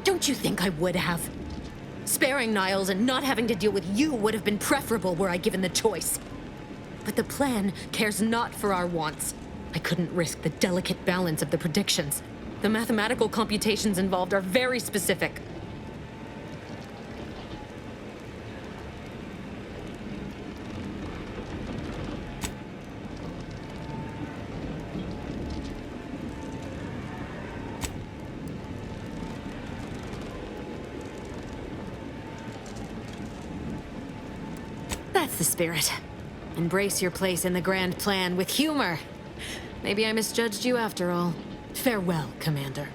Don't you think I would have? Sparing Niles and not having to deal with you would have been preferable were I given the choice. But the plan cares not for our wants. I couldn't risk the delicate balance of the predictions. The mathematical computations involved are very specific. That's the spirit. Embrace your place in the grand plan with humor. Maybe I misjudged you after all. Farewell, Commander.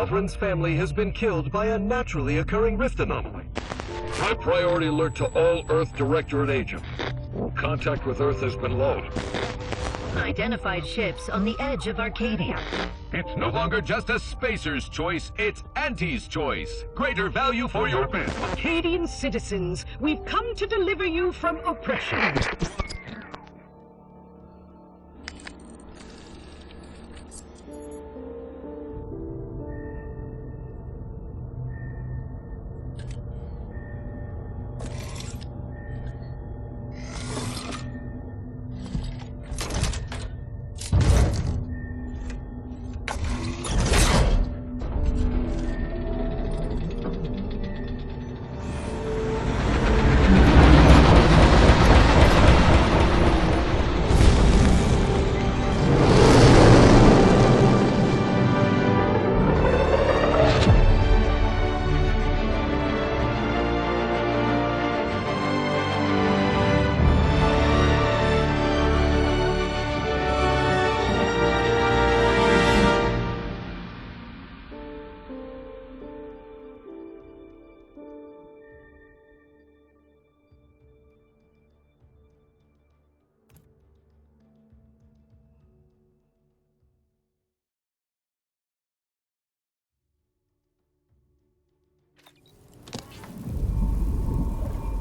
Sovereign's family has been killed by a naturally occurring rift anomaly. High priority alert to all Earth Directorate agents. Contact with Earth has been low. Identified ships on the edge of Arcadia. It's no longer just a spacer's choice, it's Auntie's choice. Greater value for your bid. Arcadian citizens, we've come to deliver you from oppression.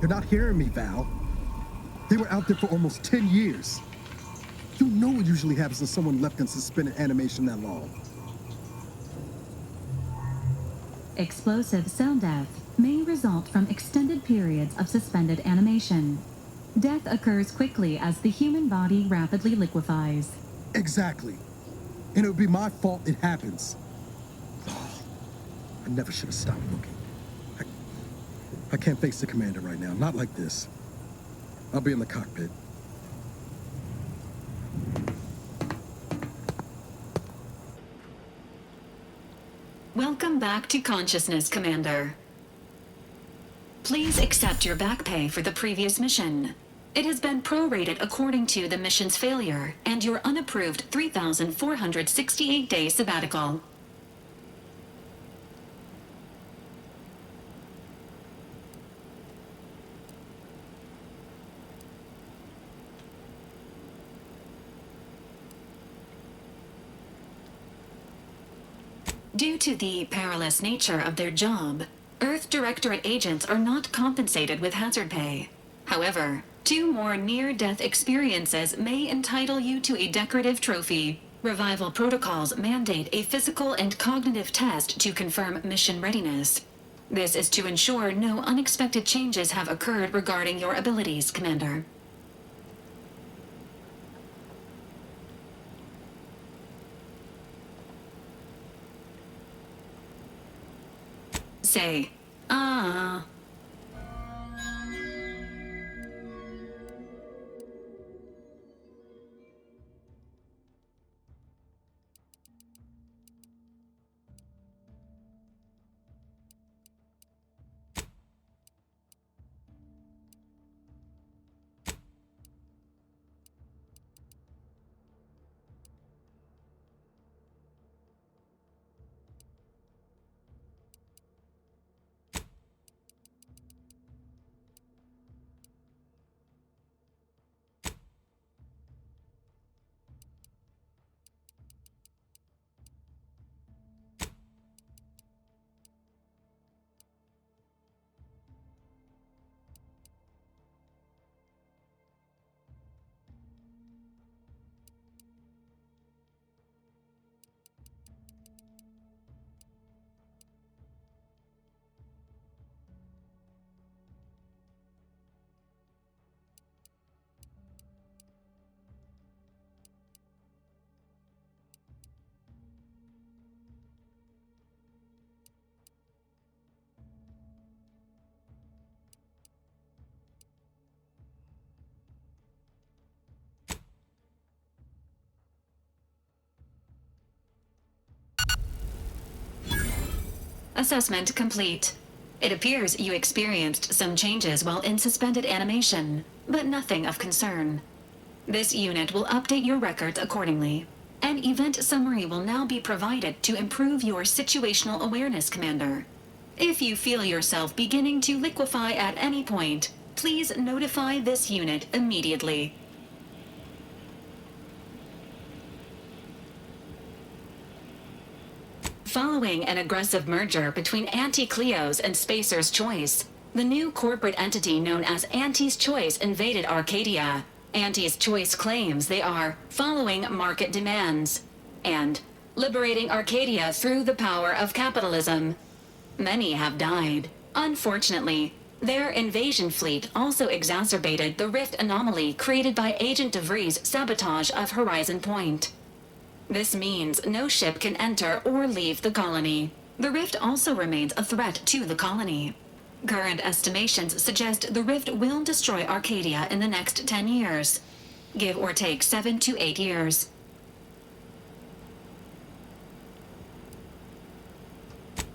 You're not hearing me, Val. They were out there for almost 10 years. You know what usually happens when someone left in suspended animation that long. Explosive cell death may result from extended periods of suspended animation. Death occurs quickly as the human body rapidly liquefies. Exactly. And it would be my fault it happens. Oh, I never should have stopped looking. I can't face the commander right now, not like this. I'll be in the cockpit. Welcome back to consciousness, Commander. Please accept your back pay for the previous mission. It has been prorated according to the mission's failure and your unapproved 3,468-day sabbatical. Due to the perilous nature of their job, Earth Directorate agents are not compensated with hazard pay. However, 2 more near-death experiences may entitle you to a decorative trophy. Revival protocols mandate a physical and cognitive test to confirm mission readiness. This is to ensure no unexpected changes have occurred regarding your abilities, Commander. Say, ah. Assessment complete. It appears you experienced some changes while in suspended animation, but nothing of concern. This unit will update your records accordingly. An event summary will now be provided to improve your situational awareness, Commander. If you feel yourself beginning to liquefy at any point, please notify this unit immediately. Following an aggressive merger between Anti-Cleo's and Spacer's Choice, the new corporate entity known as Anti's Choice invaded Arcadia. Anti's Choice claims they are following market demands and liberating Arcadia through the power of capitalism. Many have died. Unfortunately, their invasion fleet also exacerbated the rift anomaly created by Agent DeVries' sabotage of Horizon Point. This means no ship can enter or leave the colony. The rift also remains a threat to the colony. Current estimations suggest the rift will destroy Arcadia in the next 10 years. Give or take 7 to 8 years.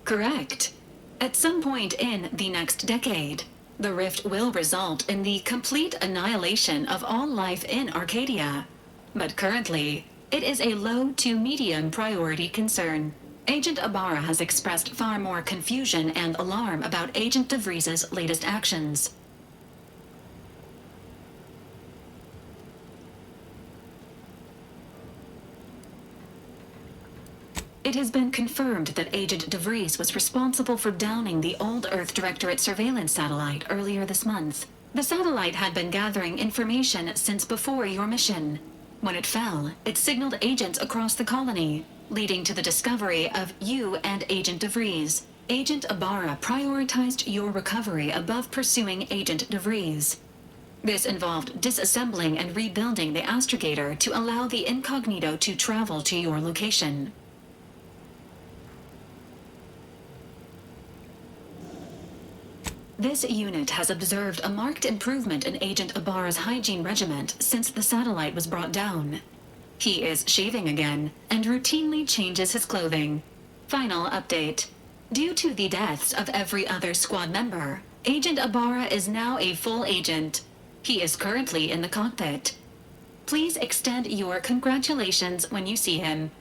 Correct. At some point in the next decade, the rift will result in the complete annihilation of all life in Arcadia. But currently, it is a low to medium priority concern. Agent Ibarra has expressed far more confusion and alarm about Agent DeVries' latest actions. It has been confirmed that Agent DeVries was responsible for downing the Old Earth Directorate surveillance satellite earlier this month. The satellite had been gathering information since before your mission. When it fell, it signaled agents across the colony, leading to the discovery of you and Agent DeVries. Agent Ibarra prioritized your recovery above pursuing Agent DeVries. This involved disassembling and rebuilding the astrogator to allow the incognito to travel to your location. This unit has observed a marked improvement in Agent Ibarra's hygiene regimen since the satellite was brought down. He is shaving again and routinely changes his clothing. Final update. Due to the deaths of every other squad member, Agent Ibarra is now a full agent. He is currently in the cockpit. Please extend your congratulations when you see him.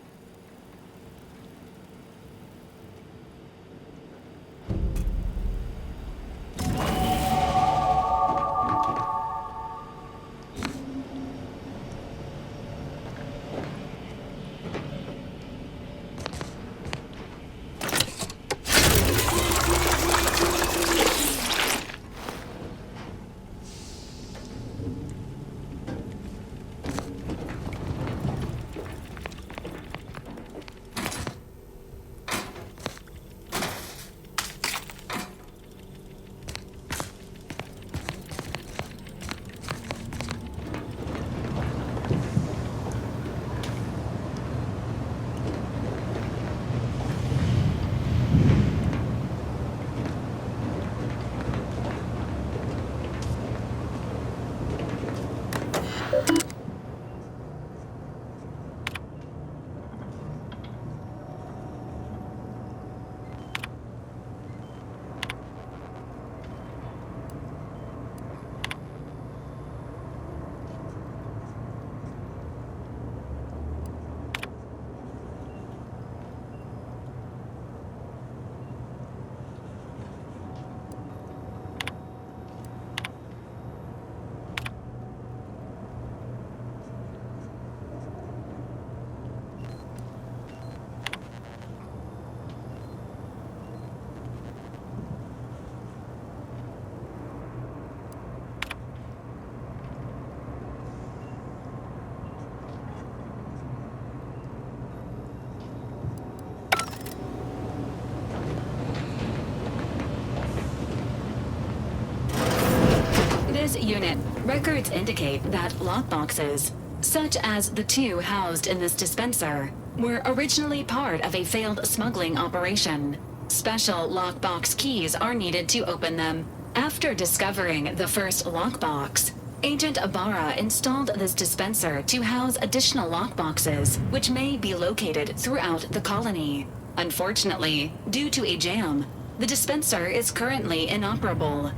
Unit, records indicate that lockboxes, such as the two housed in this dispenser, were originally part of a failed smuggling operation. Special lockbox keys are needed to open them. After discovering the first lockbox, Agent Ibarra installed this dispenser to house additional lockboxes, which may be located throughout the colony. Unfortunately, due to a jam, the dispenser is currently inoperable.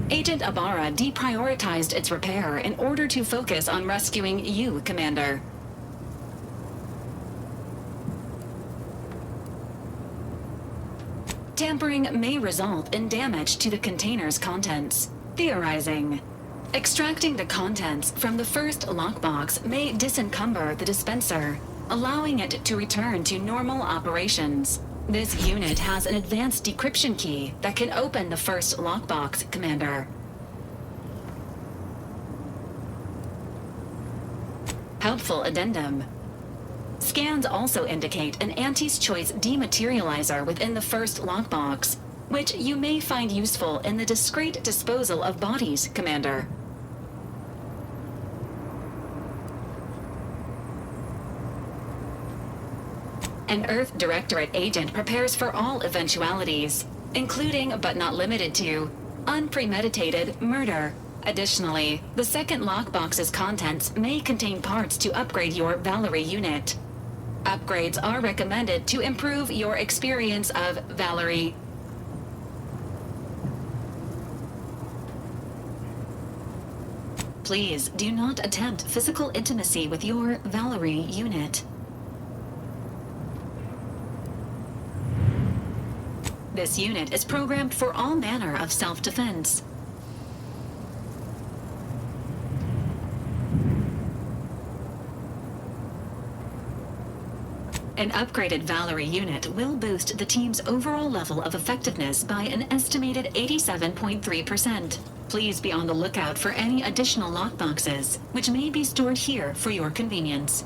Agent Ibarra deprioritized its repair in order to focus on rescuing you, Commander. Tampering may result in damage to the container's contents. Theorizing. Extracting the contents from the first lockbox may disencumber the dispenser, allowing it to return to normal operations. This unit has an advanced decryption key that can open the first lockbox, Commander. Helpful addendum. Scans also indicate an Auntie's Choice dematerializer within the first lockbox, which you may find useful in the discreet disposal of bodies, Commander. An Earth Directorate agent prepares for all eventualities, including but not limited to unpremeditated murder. Additionally, the second lockbox's contents may contain parts to upgrade your Valerie unit. Upgrades are recommended to improve your experience of Valerie. Please do not attempt physical intimacy with your Valerie unit. This unit is programmed for all manner of self-defense. An upgraded Valerie unit will boost the team's overall level of effectiveness by an estimated 87.3%. Please be on the lookout for any additional lockboxes, which may be stored here for your convenience.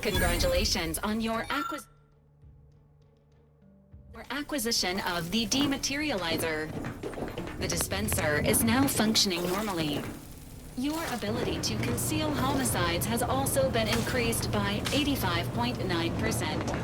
Congratulations on your acquisition of the dematerializer. The dispenser is now functioning normally. Your ability to conceal homicides has also been increased by 85.9%.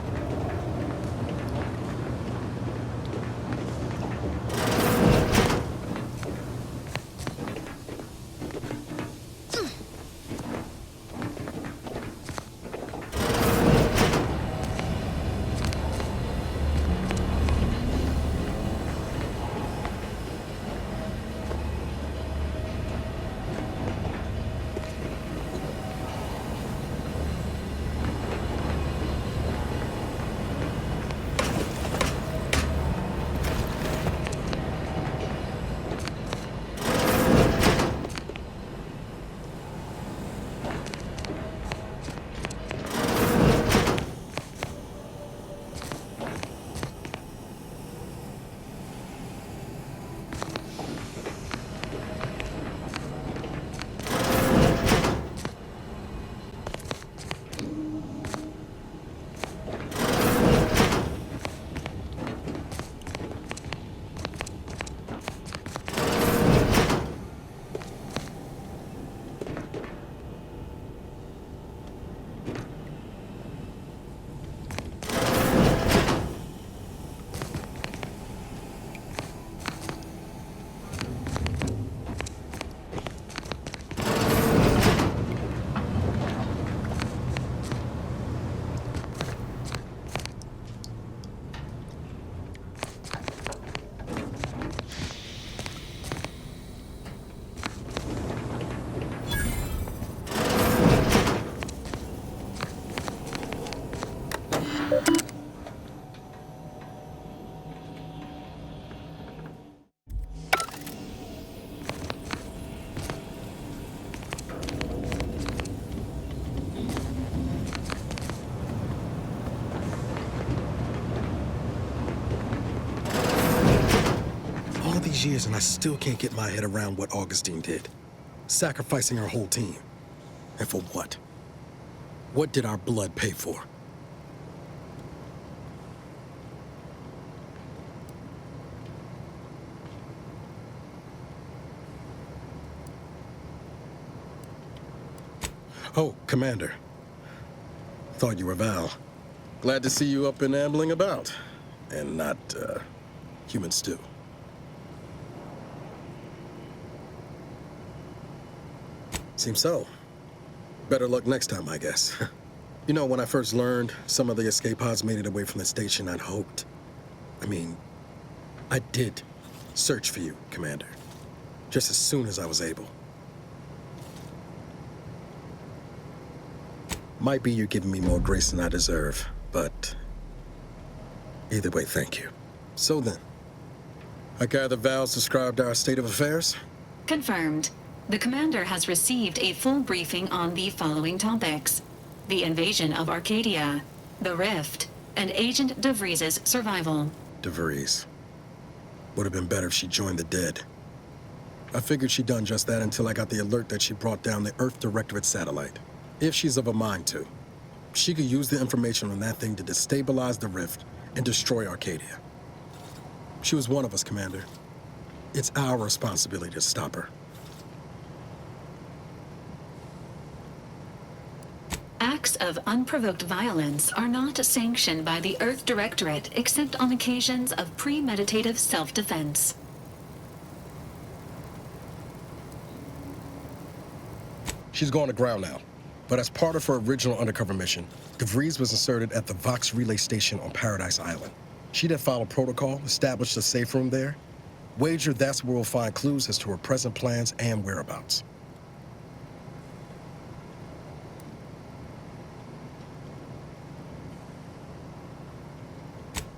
Years and I still can't get my head around what Augustine did. Sacrificing our whole team. And for what? What did our blood pay for? Oh, Commander. Thought you were Val. Glad to see you up and ambling about. And not, human stew. Seems so. Better luck next time, I guess. You know, when I first learned some of the escape pods made it away from the station, I'd hoped. I did search for you, Commander. Just as soon as I was able. Might be you're giving me more grace than I deserve, but either way, thank you. So then, I gather Val's described our state of affairs? Confirmed. The commander has received a full briefing on the following topics: the invasion of Arcadia, the Rift, and Agent DeVries' survival. DeVries. Would have been better if she joined the dead. I figured she'd done just that until I got the alert that she brought down the Earth Directorate satellite. If she's of a mind to, she could use the information on that thing to destabilize the Rift and destroy Arcadia. She was one of us, Commander. It's our responsibility to stop her. Acts of unprovoked violence are not sanctioned by the Earth Directorate except on occasions of premeditative self-defense. She's going to ground now. But as part of her original undercover mission, DeVries was inserted at the Vox Relay Station on Paradise Island. She'd have followed protocol, established a safe room there. Wager that's where we'll find clues as to her present plans and whereabouts.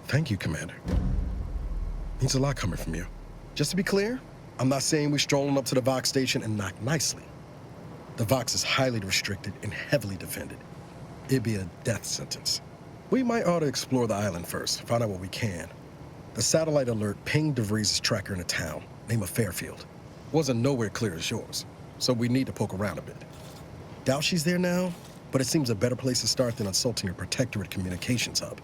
Thank you, Commander. Means a lot coming from you. Just to be clear, I'm not saying we're strolling up to the Vox station and knock nicely. The Vox is highly restricted and heavily defended. It'd be a death sentence. We might ought to explore the island first, find out what we can. The satellite alert pinged DeVries' tracker in a town, name of Fairfield. Wasn't nowhere clear as yours, so we need to poke around a bit. Doubt she's there now, but it seems a better place to start than insulting your Protectorate communications hub.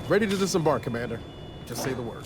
Ready to disembark, Commander. Just say the word.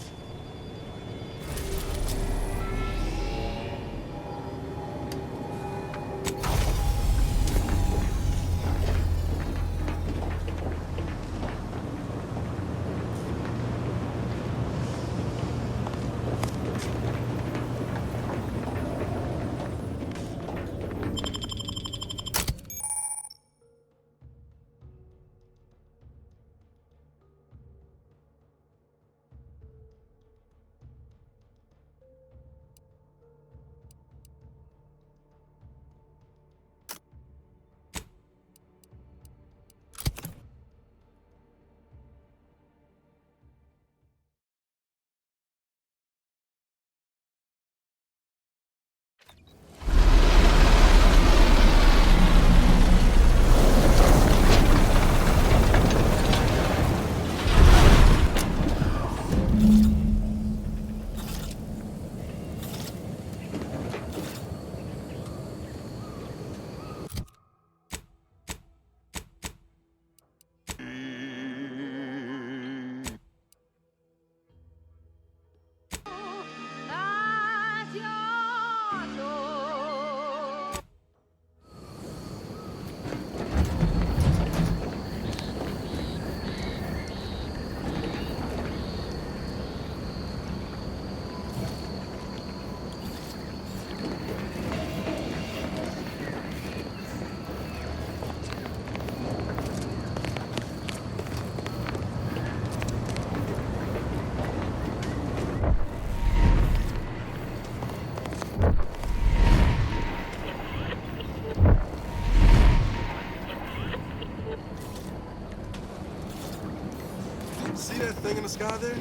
the sky there?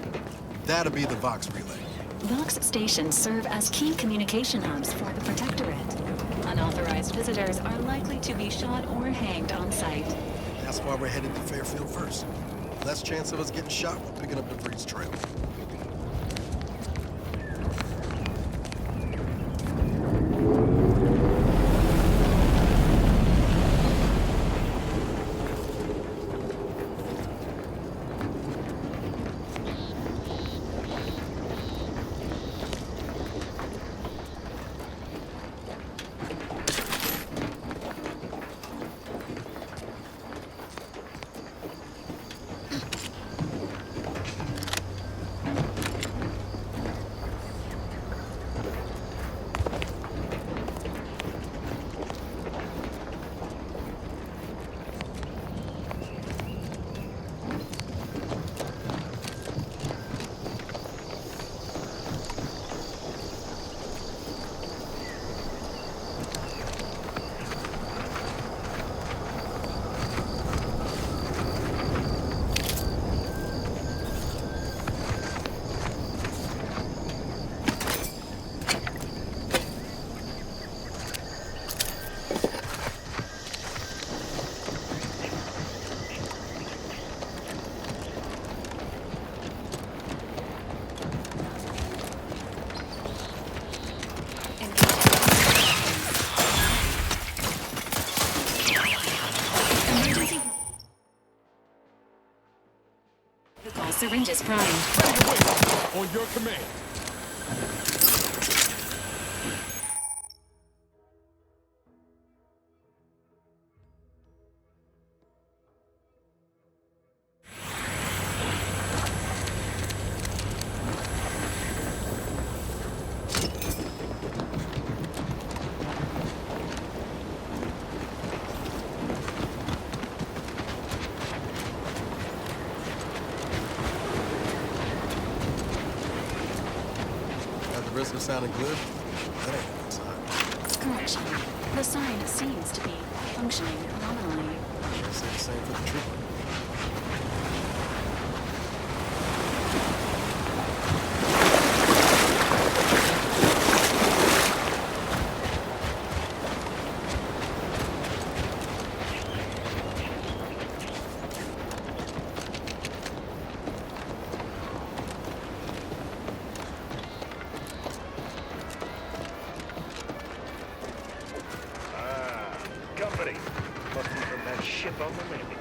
That'll be the Vox relay. Vox stations serve as key communication hubs for the Protectorate. Unauthorized visitors are likely to be shot or hanged on site. That's why we're headed to Fairfield first. Less chance of us getting shot while picking up DeVries' trail. Syringes primed. On your command. Risk of sounding good? That ain't a good sign. Correction. The sign seems to be functioning nominally. I say the same for the trooper. Must be from that ship on the landing.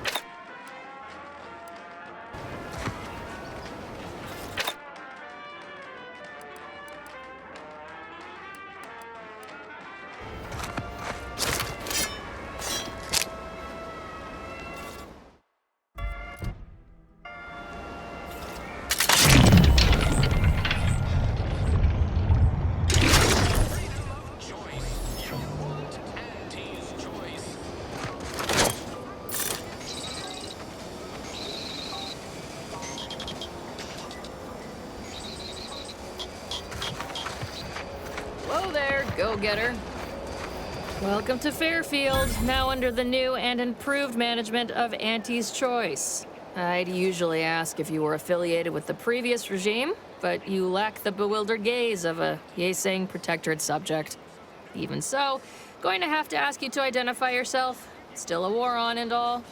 Go-getter. Welcome to Fairfield, now under the new and improved management of Auntie's Choice. I'd usually ask if you were affiliated with the previous regime, but you lack the bewildered gaze of a yay-saying Protectorate subject. Even so, going to have to ask you to identify yourself. Still a war on and all.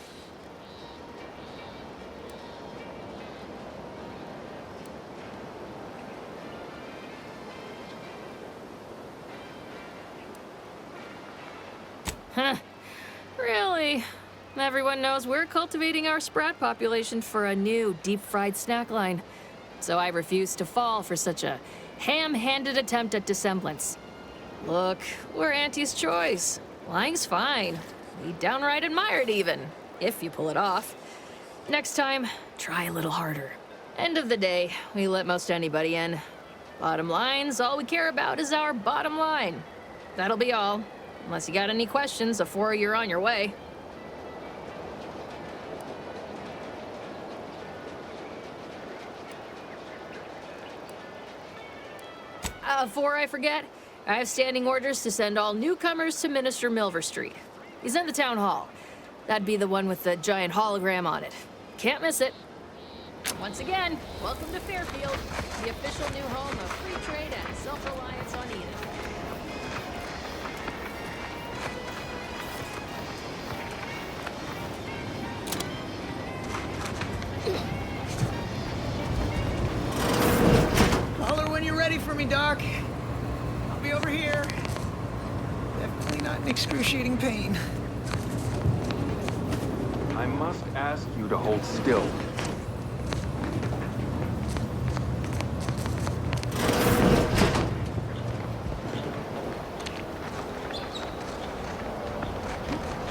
Huh. Really? Everyone knows we're cultivating our sprat population for a new deep-fried snack line. So I refuse to fall for such a ham-handed attempt at dissemblance. Look, we're Auntie's Choice. Lying's fine. We downright admire it even, if you pull it off. Next time, try a little harder. End of the day, we let most anybody in. Bottom line's all we care about is our bottom line. That'll be all. Unless you got any questions before you're on your way. Before I forget, I have standing orders to send all newcomers to Minister Milver Street. He's in the town hall. That'd be the one with the giant hologram on it. Can't miss it. Once again, welcome to Fairfield, the official new home of free trade and self-reliance on Eden. Holler when you're ready for me, Doc. I'll be over here. Definitely not in excruciating pain. I must ask you to hold still.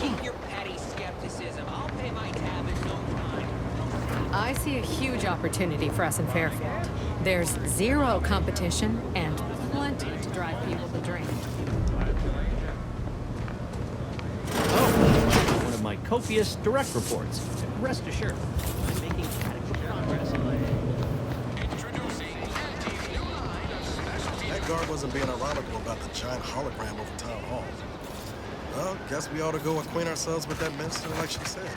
Keep your petty skepticism. I'll pay my tab in no time. I see a huge opportunity for us in Fairfield. There's zero competition and plenty to drive people to drink. One of my copious direct reports. Rest assured, I'm making adequate progress on it. That guard wasn't being ironical about the giant hologram over Town Hall. Well, guess we ought to go acquaint ourselves with that minister like she said.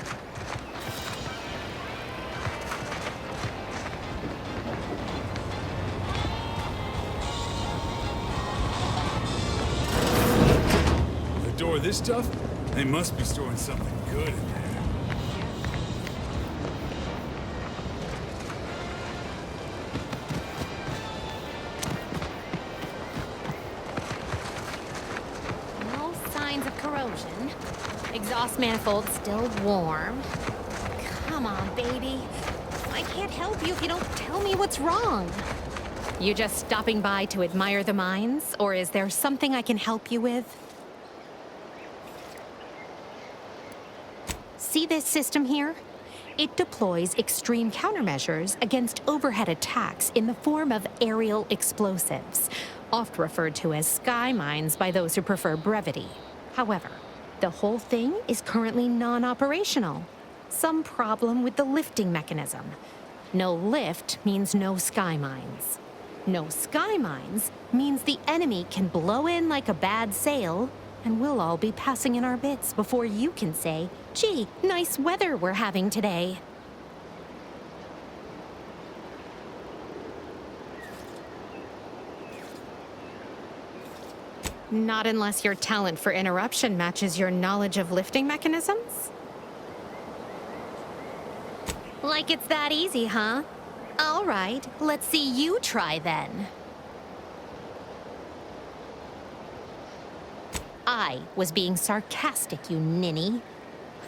The door this tough? They must be storing something good in there. No signs of corrosion. Exhaust manifold still warm. Come on, baby. I can't help you if you don't tell me what's wrong. You just stopping by to admire the mines, or is there something I can help you with? See this system here? It deploys extreme countermeasures against overhead attacks in the form of aerial explosives, oft referred to as sky mines by those who prefer brevity. However, the whole thing is currently non-operational. Some problem with the lifting mechanism. No lift means no sky mines. No sky mines means the enemy can blow in like a bad sail, and we'll all be passing in our bits before you can say, "Gee, nice weather we're having today." Not unless your talent for interruption matches your knowledge of lifting mechanisms? Like it's that easy, huh? All right, let's see you try then. I was being sarcastic, you ninny.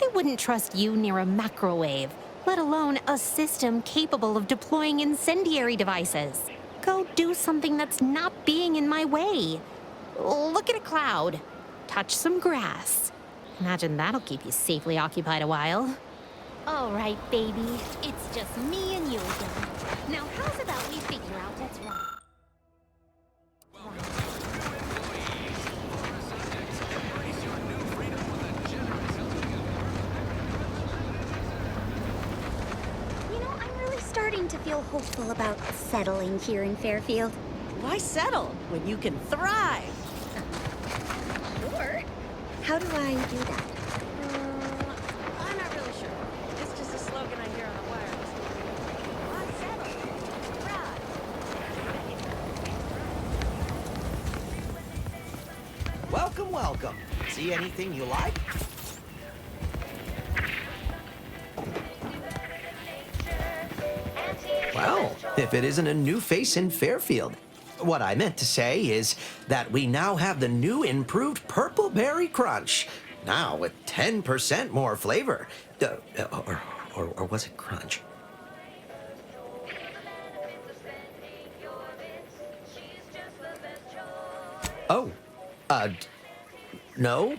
I wouldn't trust you near a macrowave, let alone a system capable of deploying incendiary devices. Go do something that's not being in my way. Look at a cloud. Touch some grass. Imagine that'll keep you safely occupied a while. All right, baby. It's just me and you again. Now, how's about we figure out what's wrong? You know, I'm really starting to feel hopeful about settling here in Fairfield. Why settle when you can thrive? Sure. How do I do that? I'm not really sure. It's just a slogan I hear on the wireless. Why settle? Thrive. Welcome, welcome. See anything you like? Well, if it isn't a new face in Fairfield. What I meant to say is that we now have the new improved Purple Berry Crunch. Now with 10% more flavor. Or was it crunch? Oh, no?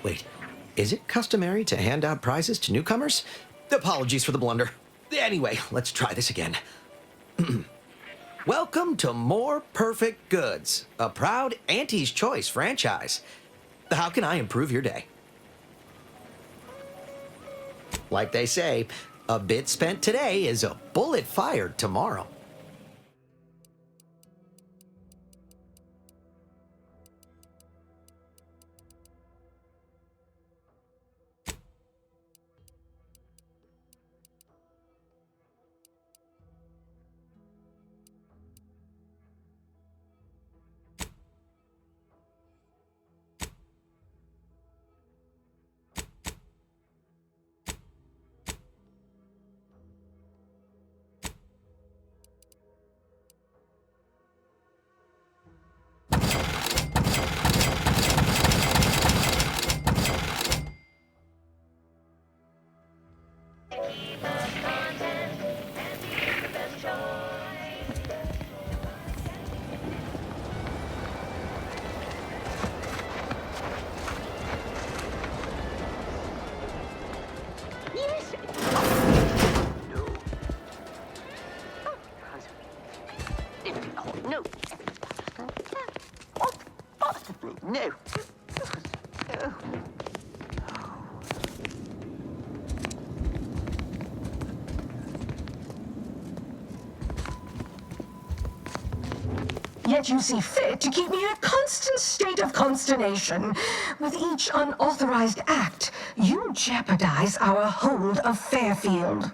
Wait, is it customary to hand out prizes to newcomers? Apologies for the blunder. Anyway, let's try this again. Welcome to More Perfect Goods, a proud Auntie's Choice franchise. How can I improve your day? Like they say, a bit spent today is a bullet fired tomorrow. No. Oh, possibly. No. Oh. Yet you see fit to keep me in a constant state of consternation. With each unauthorized act, you jeopardize our hold of Fairfield.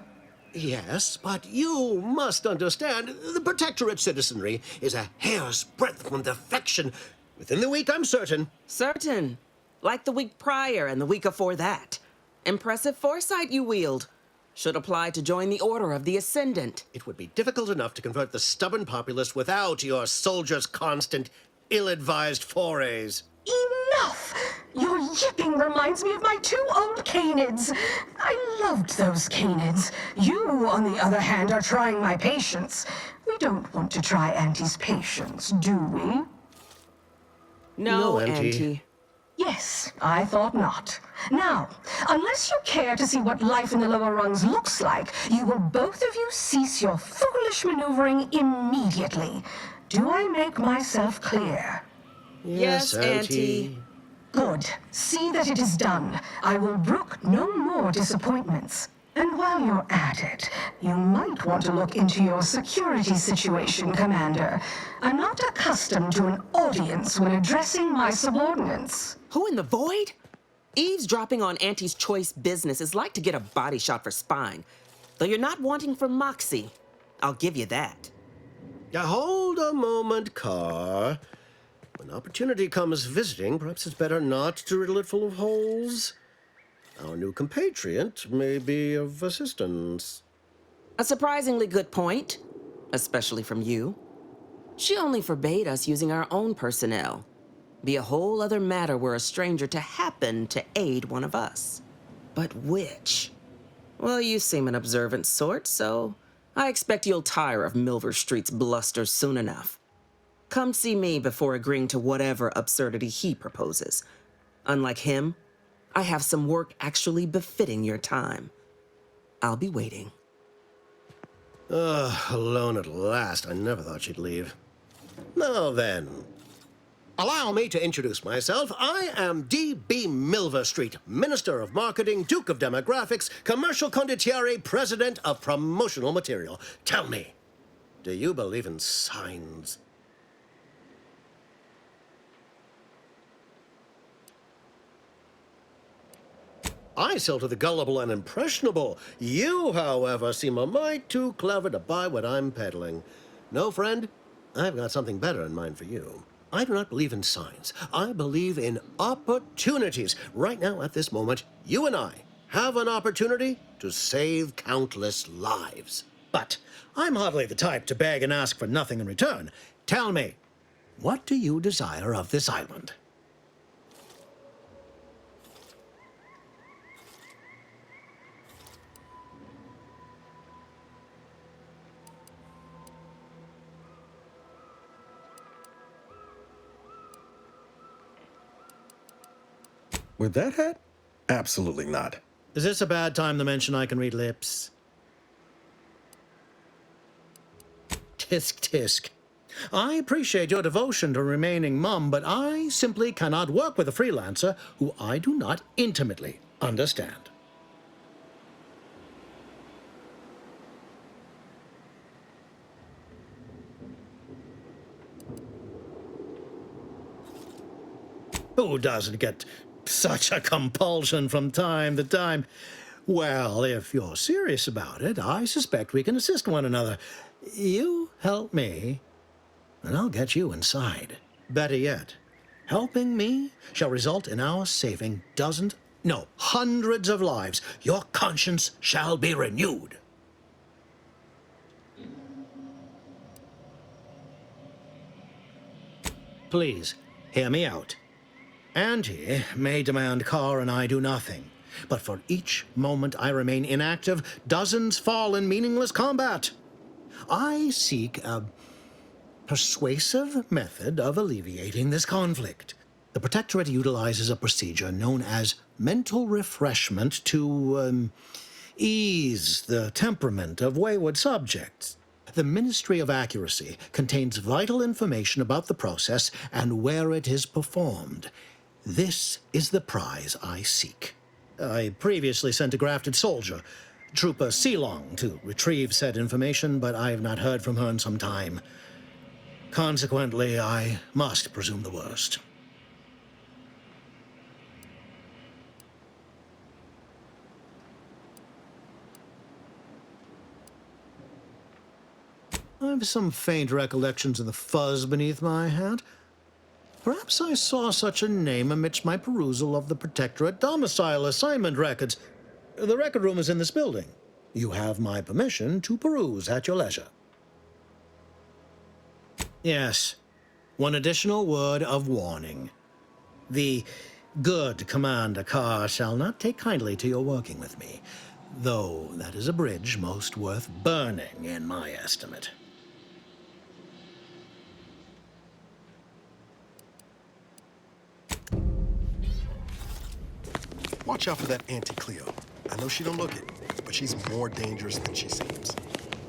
Yes, but you must understand, the Protectorate citizenry is a hair's breadth from defection. Within the week, I'm certain. Certain. Like the week prior and the week before that. Impressive foresight you wield. Should apply to join the Order of the Ascendant. It would be difficult enough to convert the stubborn populace without your soldiers' constant, ill-advised forays. Enough! Your yipping reminds me of my 2 old canids. I loved those canids. You, on the other hand, are trying my patience. We don't want to try Auntie's patience, do we? No, Auntie. Yes, I thought not. Now, unless you care to see what life in the lower rungs looks like, you will both of you cease your foolish maneuvering immediately. Do I make myself clear? Yes, Auntie. Good. See that it is done. I will brook no more disappointments. And while you're at it, you might want to look into your security situation, Commander. I'm not accustomed to an audience when addressing my subordinates. Who in the void? Eavesdropping on Auntie's choice business is like to get a body shot for spine. Though you're not wanting for moxie. I'll give you that. Hold a moment, Carr. When opportunity comes visiting, perhaps it's better not to riddle it full of holes. Our new compatriot may be of assistance. A surprisingly good point, especially from you. She only forbade us using our own personnel. Be a whole other matter were a stranger to happen to aid one of us. But which? Well, you seem an observant sort, so I expect you'll tire of Milver Street's bluster soon enough. Come see me before agreeing to whatever absurdity he proposes. Unlike him, I have some work actually befitting your time. I'll be waiting. Alone at last. I never thought she'd leave. Now then, allow me to introduce myself. I am D.B. Milver Street, Minister of Marketing, Duke of Demographics, Commercial Condottiere, President of Promotional Material. Tell me, do you believe in signs? I sell to the gullible and impressionable. You, however, seem a mite too clever to buy what I'm peddling. No, friend, I've got something better in mind for you. I do not believe in signs. I believe in opportunities. Right now, at this moment, you and I have an opportunity to save countless lives. But I'm hardly the type to beg and ask for nothing in return. Tell me, what do you desire of this island? With that hat? Absolutely not. Is this a bad time to mention I can read lips? Tisk tisk. I appreciate your devotion to remaining mum, but I simply cannot work with a freelancer who I do not intimately understand. Who doesn't get such a compulsion from time to time? Well, if you're serious about it, I suspect we can assist one another. You help me, and I'll get you inside. Better yet, helping me shall result in our saving dozens, no, hundreds of lives. Your conscience shall be renewed. Please, hear me out. Auntie may demand Carr and I do nothing, but for each moment I remain inactive, dozens fall in meaningless combat. I seek a persuasive method of alleviating this conflict. The Protectorate utilizes a procedure known as mental refreshment to ease the temperament of wayward subjects. The Ministry of Accuracy contains vital information about the process and where it is performed. This is the prize I seek. I previously sent a grafted soldier, Trooper Sealong, to retrieve said information, but I have not heard from her in some time. Consequently, I must presume the worst. I have some faint recollections of the fuzz beneath my hat. Perhaps I saw such a name amidst my perusal of the Protectorate domicile assignment records. The record room is in this building. You have my permission to peruse at your leisure. Yes, one additional word of warning. The good Commander Carr shall not take kindly to your working with me, though that is a bridge most worth burning in my estimate. Watch out for that Auntie Cleo. I know she don't look it, but she's more dangerous than she seems.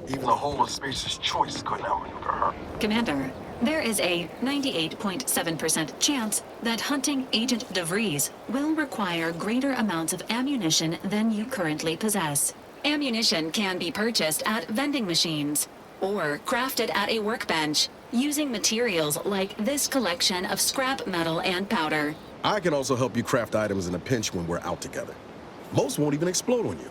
Even the whole of Spacer's choice couldn't outmaneuver her. Commander, there is a 98.7% chance that hunting Agent DeVries will require greater amounts of ammunition than you currently possess. Ammunition can be purchased at vending machines or crafted at a workbench using materials like this collection of scrap metal and powder. I can also help you craft items in a pinch when we're out together. Most won't even explode on you.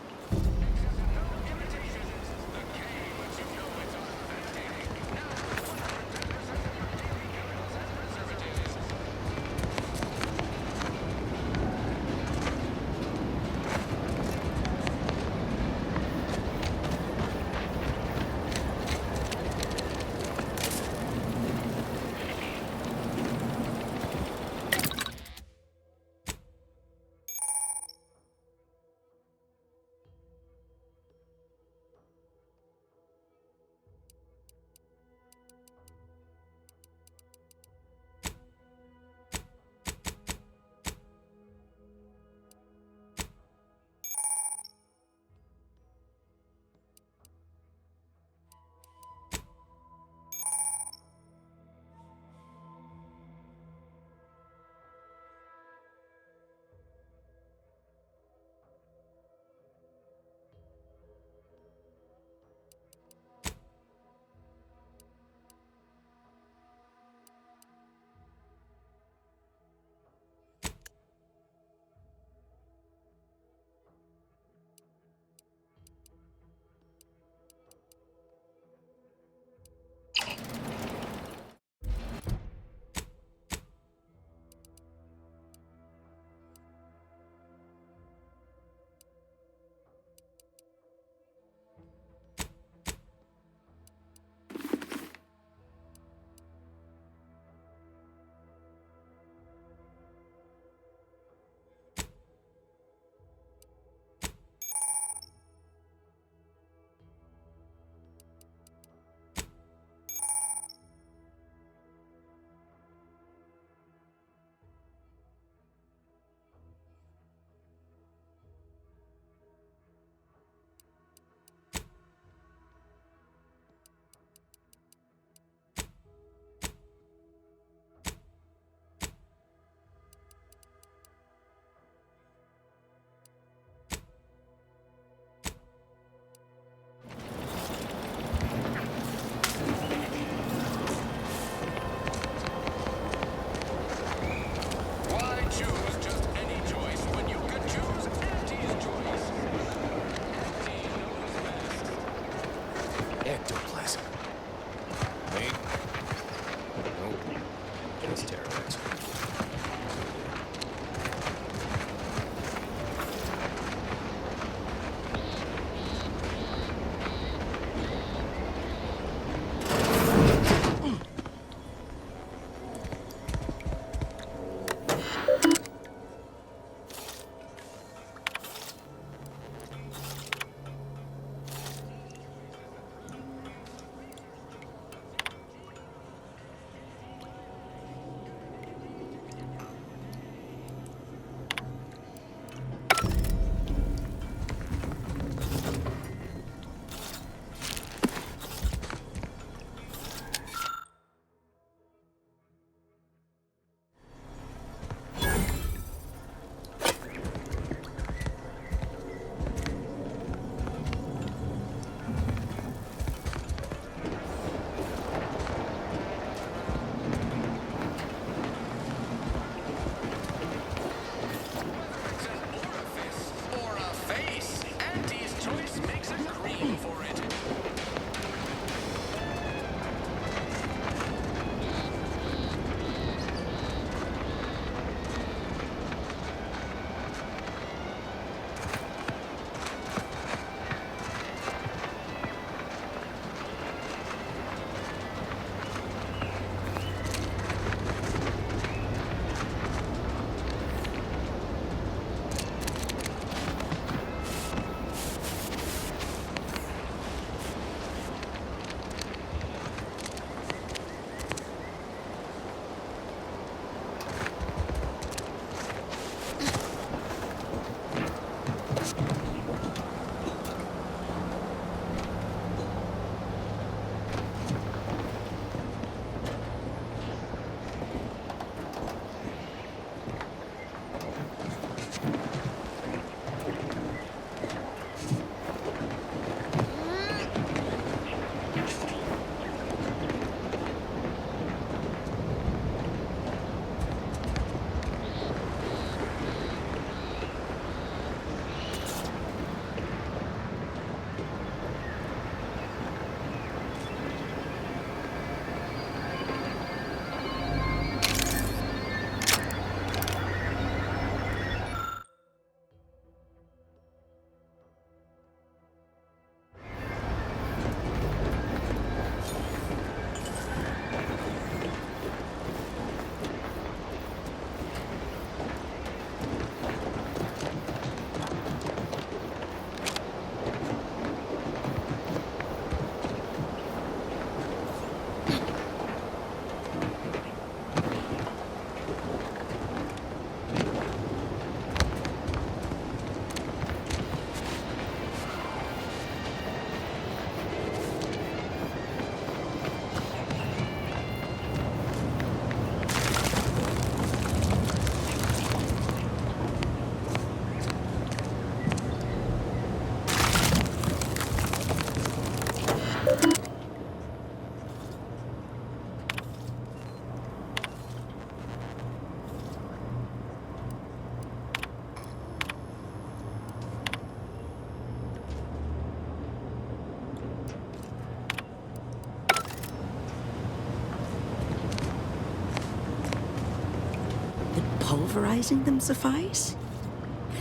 pulverizing them suffice?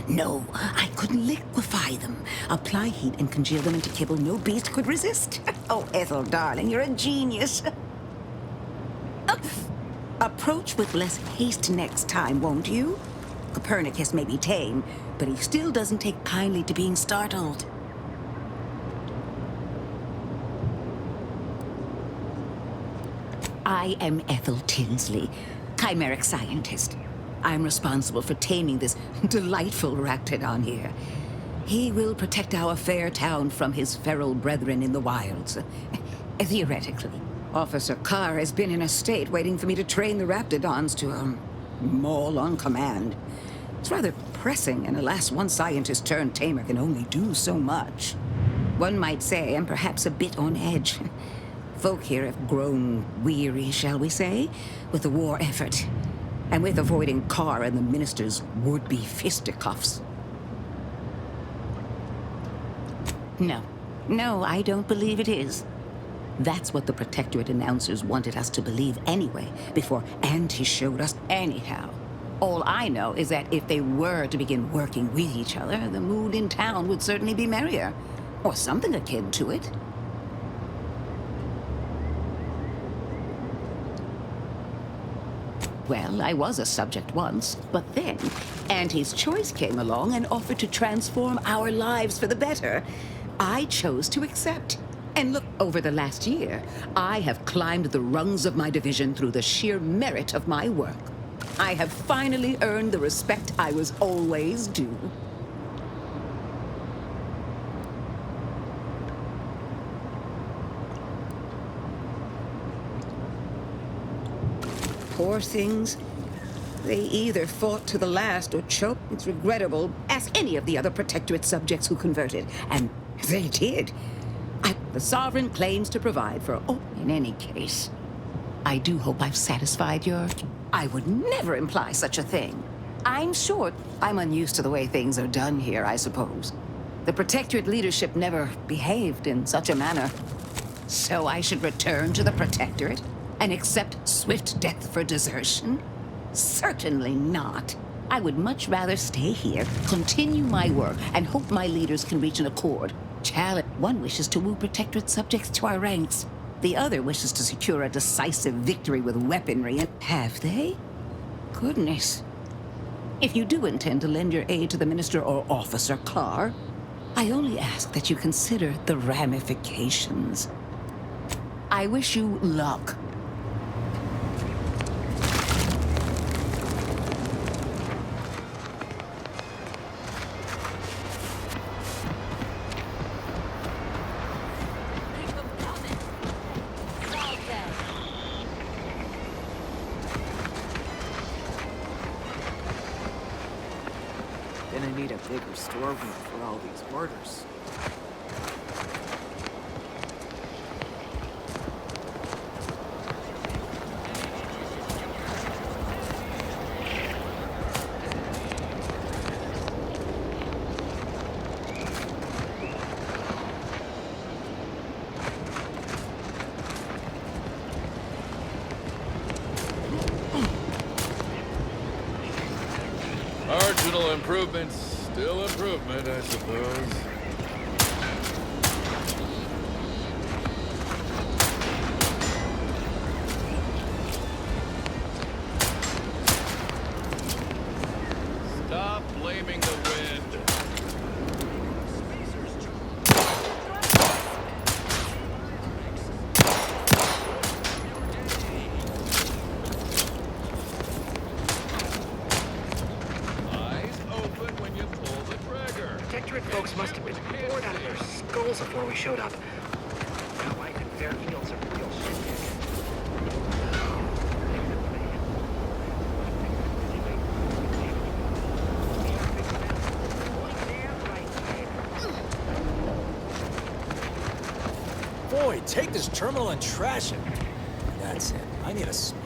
No, I could liquefy them, apply heat and congeal them into kibble no beast could resist. Oh, Ethel, darling, you're a genius. Approach with less haste next time, won't you? Copernicus may be tame, but he still doesn't take kindly to being startled. I am Ethel Tinsley, chimeric scientist. I'm responsible for taming this delightful Raptidon here. He will protect our fair town from his feral brethren in the wilds. Theoretically. Officer Carr has been in a state waiting for me to train the Raptidons to, maul on command. It's rather pressing, and alas, one scientist-turned-tamer can only do so much. One might say I'm perhaps a bit on edge. Folk here have grown weary, shall we say, with the war effort, and with avoiding Carr and the minister's would-be fisticuffs. No, I don't believe it is. That's what the Protectorate announcers wanted us to believe anyway, before Auntie showed us anyhow. All I know is that if they were to begin working with each other, the mood in town would certainly be merrier, or something akin to it. Well, I was a subject once, but then Auntie's choice came along and offered to transform our lives for the better. I chose to accept. And look, over the last year, I have climbed the rungs of my division through the sheer merit of my work. I have finally earned the respect I was always due. Poor things. They either fought to the last or choked. It's regrettable. Ask any of the other Protectorate subjects who converted. And they did. The Sovereign claims to provide for... Oh, in any case, I do hope I've satisfied your... I would never imply such a thing. I'm sure I'm unused to the way things are done here, I suppose. The Protectorate leadership never behaved in such a manner. So I should return to the Protectorate and accept swift death for desertion? Certainly not. I would much rather stay here, continue my work, and hope my leaders can reach an accord. One wishes to woo Protectorate subjects to our ranks. The other wishes to secure a decisive victory with weaponry. And have they? Goodness. If you do intend to lend your aid to the Minister or Officer Carr, I only ask that you consider the ramifications. I wish you luck. Gonna need a bigger storeroom for all these orders. Marginal improvements, still improvement, I suppose. Stop blaming the wind. Protectorate folks must have been bored out of their skulls before we showed up. Now I think Fairfield's a real shit. Boy, take this terminal and trash it. That's it. I need a smoke.